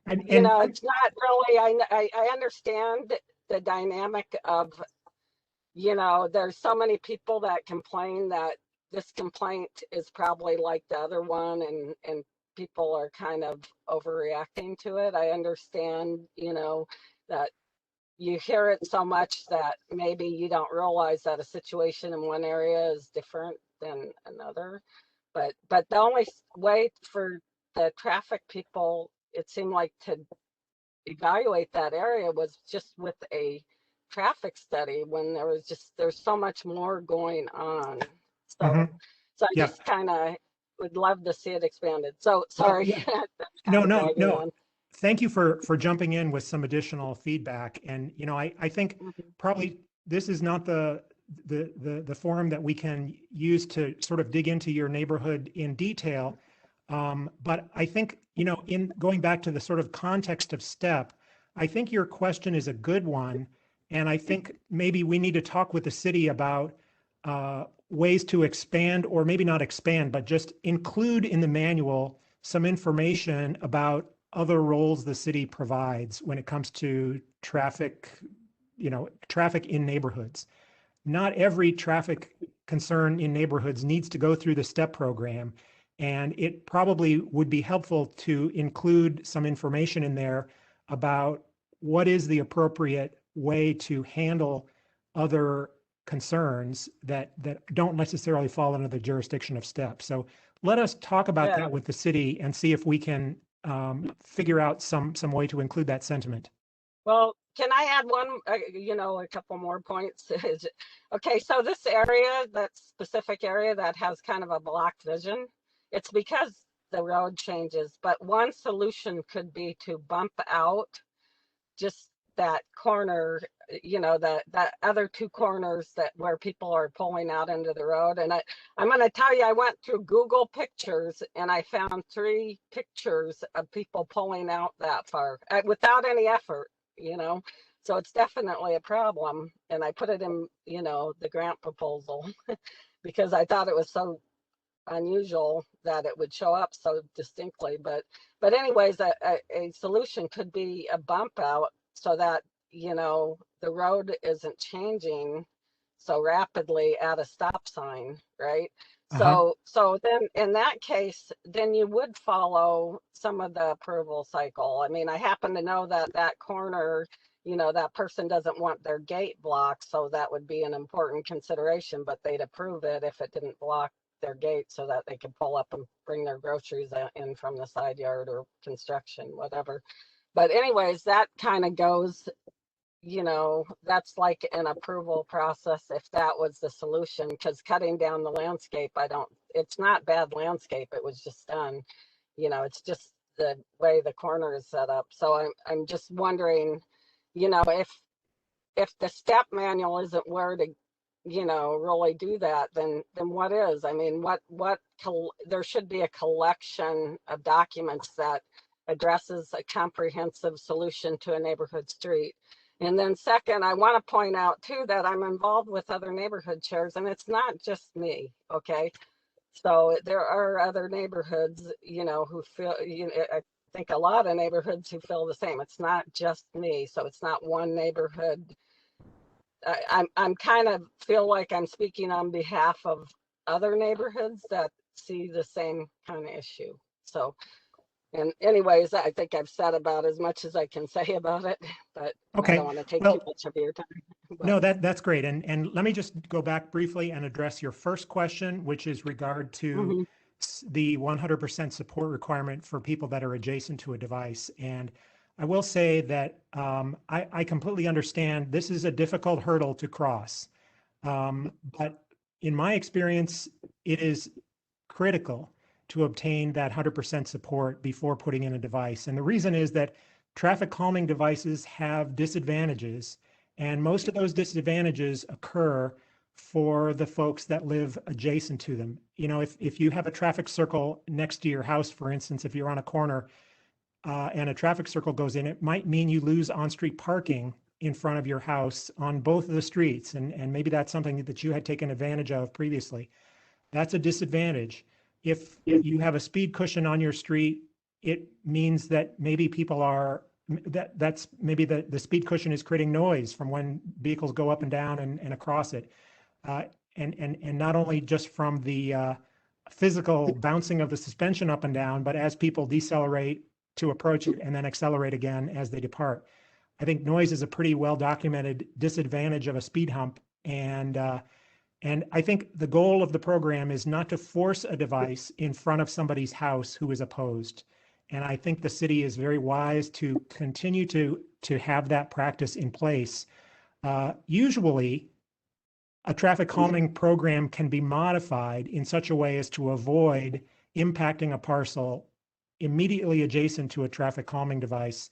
it's not really, I understand the dynamic of, there's so many people that complain that this complaint is probably like the other one, and people are kind of overreacting to it. I understand, that you hear it so much that maybe you don't realize that a situation in one area is different than another. But the only way for the traffic people, it seemed like, to evaluate that area was just with a traffic study, when there's so much more going on. So I just kind of would love to see it expanded. So sorry. No. Thank you for jumping in with some additional feedback. And I think probably this is not the forum that we can use to sort of dig into your neighborhood in detail. But I think, in going back to the sort of context of STEP, I think your question is a good one. And I think maybe we need to talk with the city about ways to expand, or maybe not expand, but just include in the manual some information about other roles the city provides when it comes to traffic, traffic in neighborhoods. Not every traffic concern in neighborhoods needs to go through the STEP program. And it probably would be helpful to include some information in there about what is the appropriate way to handle other concerns that don't necessarily fall under the jurisdiction of STEP. So let us talk about Yeah. that with the city and see if we can figure out some way to include that sentiment. Well, can I add one, a couple more points? Okay, so this area, that specific area that has kind of a blocked vision, it's because the road changes, but one solution could be to bump out just that corner, that other two corners that where people are pulling out into the road. And I'm going to tell you, I went through Google Pictures and I found 3 pictures of people pulling out that far without any effort, So it's definitely a problem. And I put it in, the grant proposal because I thought it was so unusual that it would show up so distinctly. But anyways, a solution could be a bump out so that, the road isn't changing so rapidly at a stop sign, right? So then in that case, then you would follow some of the approval cycle. I mean, I happen to know that corner, that person doesn't want their gate blocked, so that would be an important consideration, but they'd approve it if it didn't block their gate so that they could pull up and bring their groceries in from the side yard or construction, whatever. But anyways, that kind of goes, that's like an approval process if that was the solution, because cutting down the landscape, it's not bad landscape, it was just done, it's just the way the corner is set up. So I'm just wondering, if the step manual isn't where to really do that, then what is? I mean, there should be a collection of documents that addresses a comprehensive solution to a neighborhood street. And then second, I want to point out too that I'm involved with other neighborhood chairs, and it's not just me, okay? So there are other neighborhoods, who feel, I think a lot of neighborhoods who feel the same. It's not just me, so it's not one neighborhood. I'm kind of feel like I'm speaking on behalf of other neighborhoods that see the same kind of issue. So, and anyways, I think I've said about as much as I can say about it, but Okay. I don't want to take too much of your time. No, that's great. And let me just go back briefly and address your first question, which is regard to the 100% support requirement for people that are adjacent to a device. And I will say that I completely understand this is a difficult hurdle to cross. But in my experience, it is critical to obtain that 100% support before putting in a device. And the reason is that traffic calming devices have disadvantages, and most of those disadvantages occur for the folks that live adjacent to them. If you have a traffic circle next to your house, for instance, if you're on a corner, and a traffic circle goes in, it might mean you lose on-street parking in front of your house on both of the streets. And maybe that's something that you had taken advantage of previously. That's a disadvantage. If you have a speed cushion on your street, it means that maybe people are, that's maybe the speed cushion is creating noise from when vehicles go up and down and across it. And not only just from the physical bouncing of the suspension up and down, but as people decelerate to approach it and then accelerate again as they depart. I think noise is a pretty well documented disadvantage of a speed hump. And I think the goal of the program is not to force a device in front of somebody's house who is opposed. And I think the city is very wise to continue to have that practice in place. Usually, a traffic calming program can be modified in such a way as to avoid impacting a parcel immediately adjacent to a traffic calming device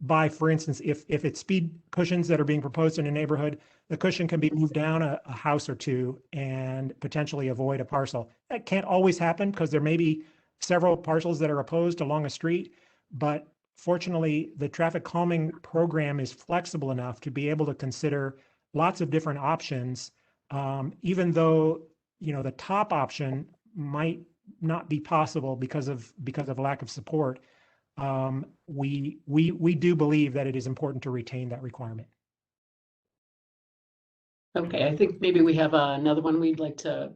by, for instance, if it's speed cushions that are being proposed in a neighborhood, the cushion can be moved down a house or two and potentially avoid a parcel. That can't always happen because there may be several parcels that are opposed along a street, but fortunately, the traffic calming program is flexible enough to be able to consider lots of different options, even though the top option might not be possible because of lack of support. We do believe that it is important to retain that requirement. Okay, I think maybe we have another one we'd like to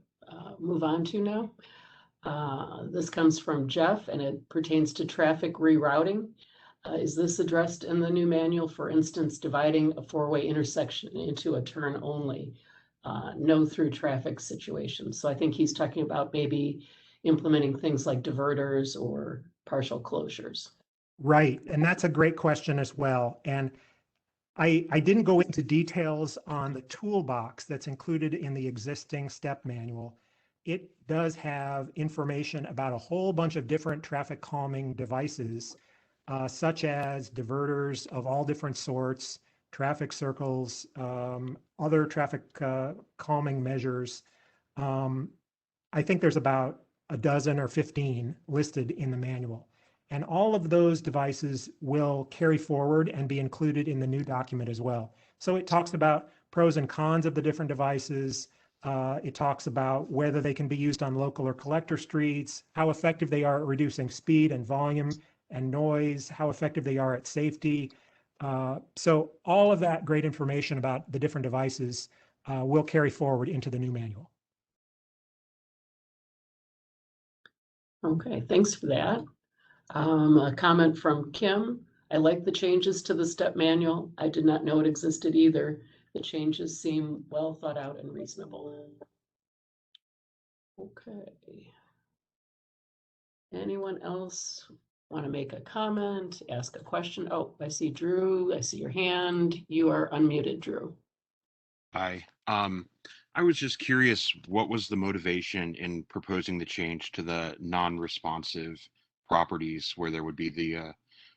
move on to now. This comes from Jeff, and it pertains to traffic rerouting. Is this addressed in the new manual? For instance, dividing a four-way intersection into a turn only, no through traffic situations. So I think he's talking about maybe implementing things like diverters or partial closures. Right, and that's a great question as well. And I didn't go into details on the toolbox that's included in the existing step manual. It does have information about a whole bunch of different traffic calming devices, such as diverters of all different sorts, traffic circles, other traffic calming measures. I think there's about a dozen or 15 listed in the manual. And all of those devices will carry forward and be included in the new document as well. So it talks about pros and cons of the different devices. It talks about whether they can be used on local or collector streets, how effective they are at reducing speed and volume and noise, how effective they are at safety. So all of that great information about the different devices will carry forward into the new manual. Okay, thanks for that. A comment from Kim. I like the changes to the step manual. I did not know it existed either. The changes seem well thought out and reasonable. Okay. Anyone else want to make a comment, ask a question? Oh, I see Drew. I see your hand. You are unmuted, Drew. Hi. I was just curious, what was the motivation in proposing the change to the non-responsive properties where there would be the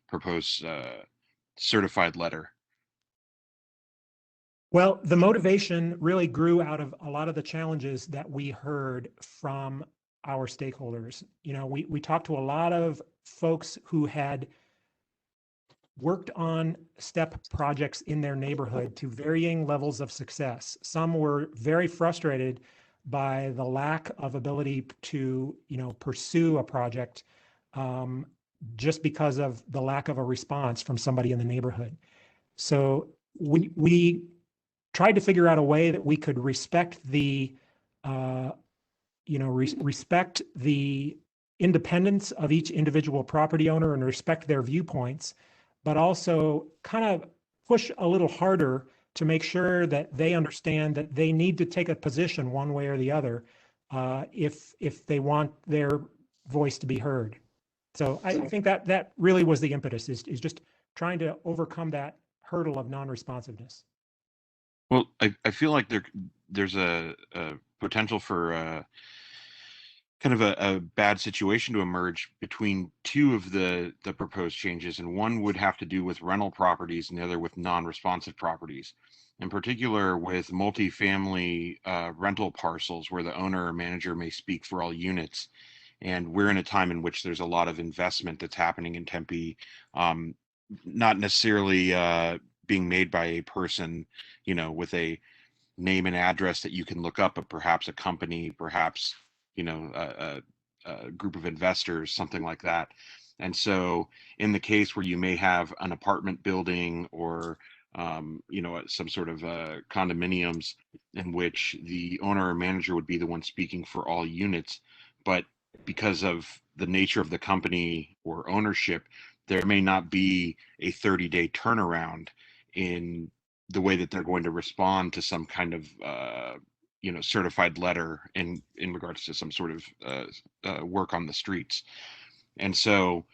proposed certified letter? Well, the motivation really grew out of a lot of the challenges that we heard from our stakeholders. You know, we talked to a lot of folks who had worked on STEP projects in their neighborhood to varying levels of success. Some were very frustrated by the lack of ability to, pursue a project just because of the lack of a response from somebody in the neighborhood. So we tried to figure out a way that we could respect the, respect the independence of each individual property owner and respect their viewpoints, but also kind of push a little harder to make sure that they understand that they need to take a position one way or the other if they want their voice to be heard. So I think that really was the impetus, is just trying to overcome that hurdle of non-responsiveness. Well, I feel like there's a potential for kind of a bad situation to emerge between two of the proposed changes, and one would have to do with rental properties and the other with non-responsive properties. In particular, with multifamily rental parcels where the owner or manager may speak for all units. And we're in a time in which there's a lot of investment that's happening in Tempe, not necessarily being made by a person, with a name and address that you can look up, but perhaps a company, perhaps, a group of investors, something like that. And so in the case where you may have an apartment building or, some sort of condominiums in which the owner or manager would be the one speaking for all units, but because of the nature of the company or ownership, there may not be a 30-day turnaround in the way that they're going to respond to some kind of certified letter in regards to some sort of work on the streets. And so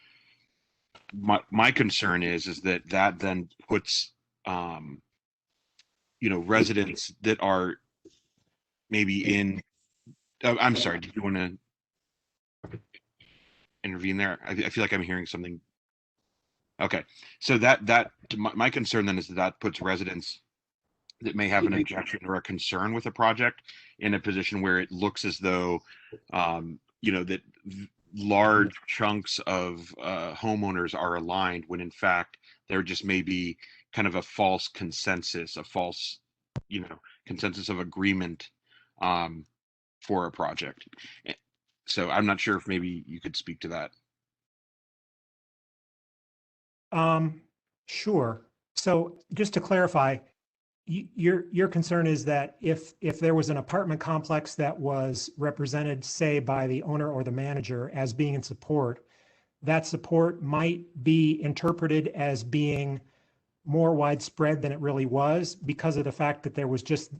my concern is that then puts residents that are maybe in I'm sorry, did you want to intervene there? I feel like I'm hearing something. Okay, so that my concern then is that puts residents that may have an objection or a concern with a project in a position where it looks as though, that large chunks of homeowners are aligned, when in fact there just may be kind of a false consensus, consensus of agreement for a project. So I'm not sure if maybe you could speak to that. Sure. So just to clarify, your concern is that if there was an apartment complex that was represented, say, by the owner or the manager as being in support, that support might be interpreted as being more widespread than it really was because of the fact that there was just,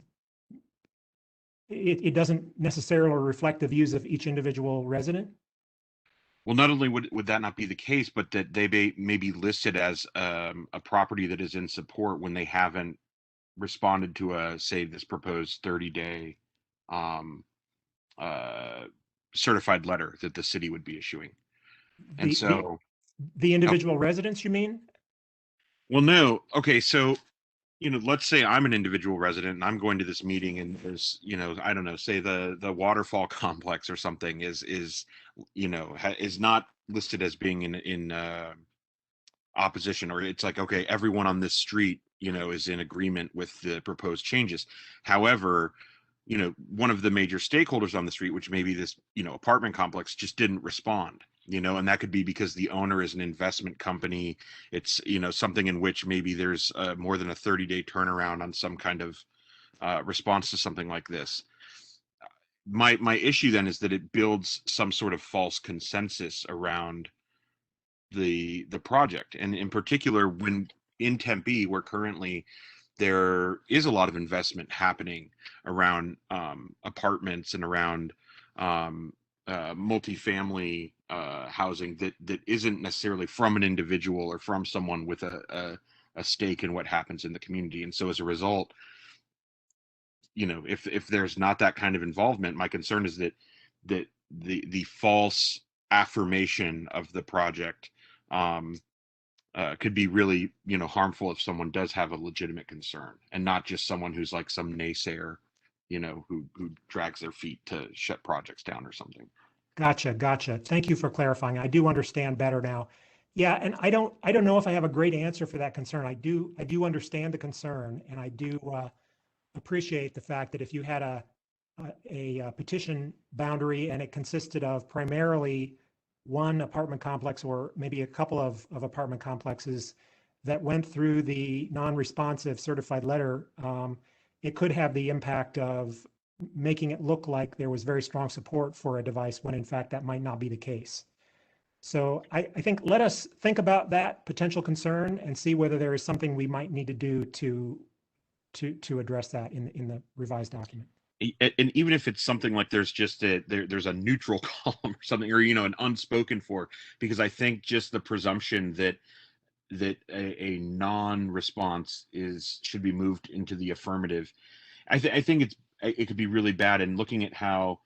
it doesn't necessarily reflect the views of each individual resident? Well, not only would that not be the case, but that they may be listed as a property that is in support when they haven't responded to say this proposed 30-day certified letter that the city would be issuing. And so the individual residents, you mean? Well, no. Okay, so let's say I'm an individual resident and I'm going to this meeting and there's, I don't know, say the waterfall complex or something is not listed as being in opposition, or it's like, okay, everyone on this street, is in agreement with the proposed changes. However, one of the major stakeholders on the street, which maybe this, apartment complex, just didn't respond, and that could be because the owner is an investment company. It's, something in which maybe there's more than a 30-day turnaround on some kind of response to something like this. My issue then is that it builds some sort of false consensus around the project. And in particular, when in Tempe, where currently there is a lot of investment happening around apartments and around multifamily housing that isn't necessarily from an individual or from someone with a stake in what happens in the community. And so as a result, if there's not that kind of involvement, my concern is that the false affirmation of the project could be really, harmful if someone does have a legitimate concern, and not just someone who's like some naysayer, who drags their feet to shut projects down or something. Gotcha. Thank you for clarifying. I do understand better now. Yeah, and I don't know if I have a great answer for that concern. I do understand the concern, and I do appreciate the fact that if you had a petition boundary and it consisted of primarily one apartment complex or maybe a couple of apartment complexes that went through the non-responsive certified letter, it could have the impact of making it look like there was very strong support for a device when in fact that might not be the case. So I think let us think about that potential concern and see whether there is something we might need to do to address that in the revised document. And even if it's something like there's just there's a neutral column or something, or an unspoken for, because I think just the presumption that a non-response should be moved into the affirmative, I think it could be really bad. And looking at how,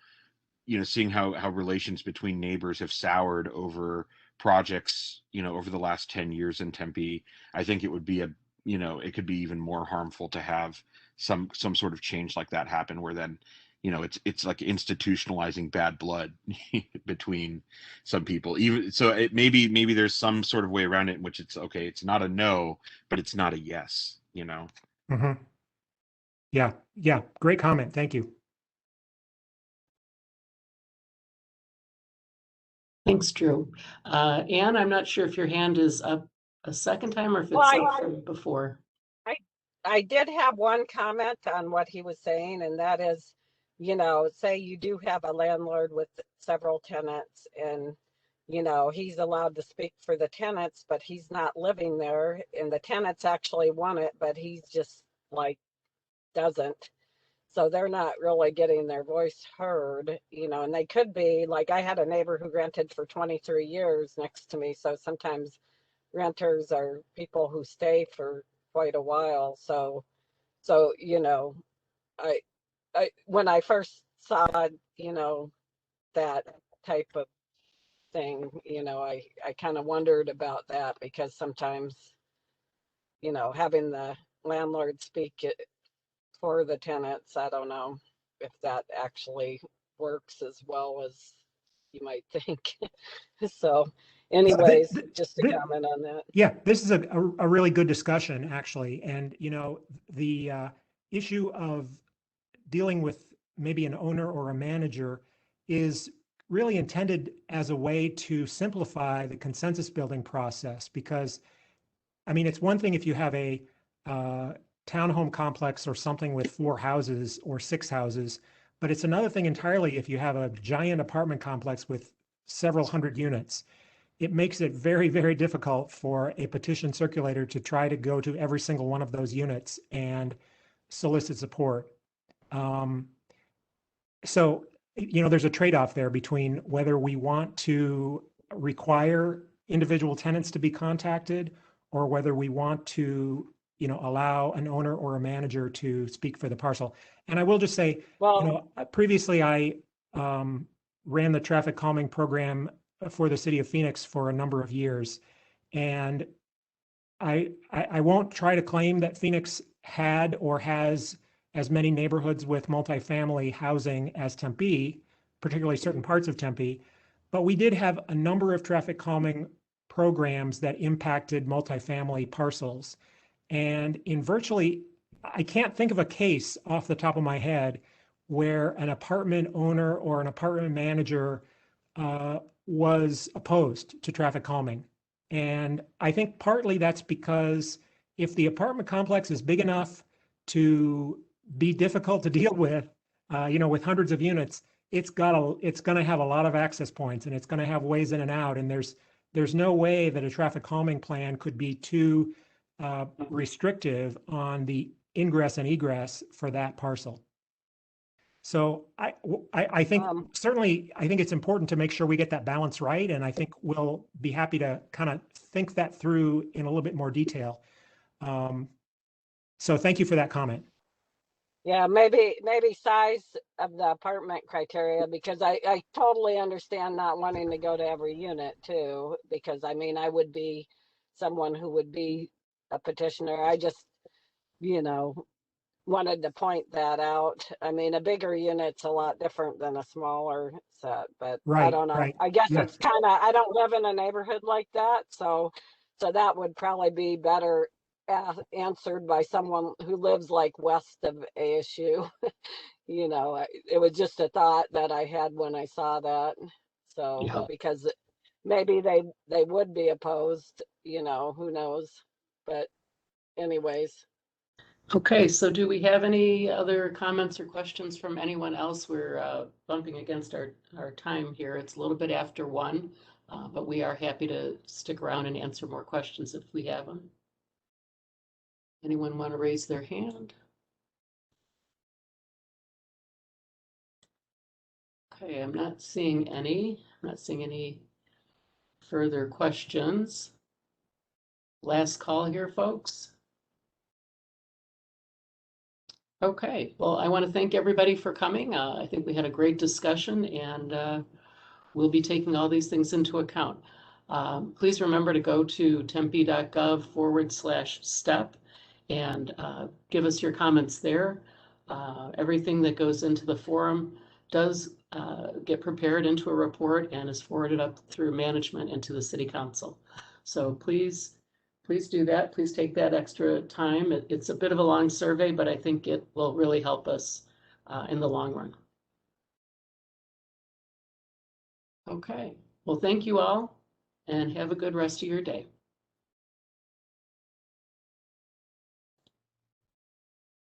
seeing how relations between neighbors have soured over projects, over the last 10 years in Tempe, I think it would be it could be even more harmful to have some sort of change like that happen, where then, it's like institutionalizing bad blood between some people. Even so, maybe there's some sort of way around it in which it's okay. It's not a no, but it's not a yes. Mm-hmm. Yeah. Great comment. Thank you. Thanks, Drew. Anne, I'm not sure if your hand is up a second time or if it's up from before. I did have one comment on what he was saying, and that is, say you do have a landlord with several tenants, and he's allowed to speak for the tenants, but he's not living there, and the tenants actually want it, but he's just like doesn't. So they're not really getting their voice heard, and they could be, like, I had a neighbor who rented for 23 years next to me. So sometimes renters are people who stay for quite a while. So I when I first saw, that type of thing, I kind of wondered about that, because sometimes, having the landlord speak for the tenants, I don't know if that actually works as well as you might think. So anyways, just to comment on that. Yeah, this is a really good discussion, actually. And, the issue of dealing with maybe an owner or a manager is really intended as a way to simplify the consensus building process. Because, I mean, it's one thing if you have a townhome complex or something with 4 houses or 6 houses, but it's another thing entirely if you have a giant apartment complex with several hundred units. it makes it very, very difficult for a petition circulator to try to go to every single one of those units and solicit support. So, there's a trade-off there between whether we want to require individual tenants to be contacted or whether we want to, allow an owner or a manager to speak for the parcel. And I will just say, Well, previously I ran the traffic calming program for the city of Phoenix for a number of years. And I won't try to claim that Phoenix had or has as many neighborhoods with multifamily housing as Tempe, particularly certain parts of Tempe, but we did have a number of traffic calming programs that impacted multifamily parcels. And in virtually, I can't think of a case off the top of my head where an apartment owner or an apartment manager was opposed to traffic calming. And I think partly that's because if the apartment complex is big enough to be difficult to deal with, with hundreds of units, it's going to have a lot of access points and it's going to have ways in and out. And there's no way that a traffic calming plan could be too restrictive on the ingress and egress for that parcel. So I think certainly I think it's important to make sure we get that balance right, and I think we'll be happy to kind of think that through in a little bit more detail. So thank you for that comment. yeah, maybe size of the apartment criteria, because I totally understand not wanting to go to every unit too, because I mean, I would be someone who would be a petitioner. I just, wanted to point that out. I mean, a bigger unit's a lot different than a smaller set, but I Right, don't know. right. I guess Yeah. it's kind of, I don't live in a neighborhood like that, so that would probably be better answered by someone who lives like west of ASU. It was just a thought that I had when I saw that. So Yeah. because maybe they would be opposed, who knows? But anyways. Okay, so do we have any other comments or questions from anyone else? We're bumping against our time here. It's a little bit after 1, but we are happy to stick around and answer more questions if we have them. Anyone want to raise their hand? Okay, I'm not seeing any. I'm not seeing any further questions. Last call here, folks. Okay, well, I want to thank everybody for coming. I think we had a great discussion, and we'll be taking all these things into account. Please remember to go to tempe.gov/step and give us your comments there. Everything that goes into the forum does get prepared into a report and is forwarded up through management into the city council. So please do that. Please take that extra time. It's a bit of a long survey, but I think it will really help us in the long run. Okay, well, thank you all and have a good rest of your day.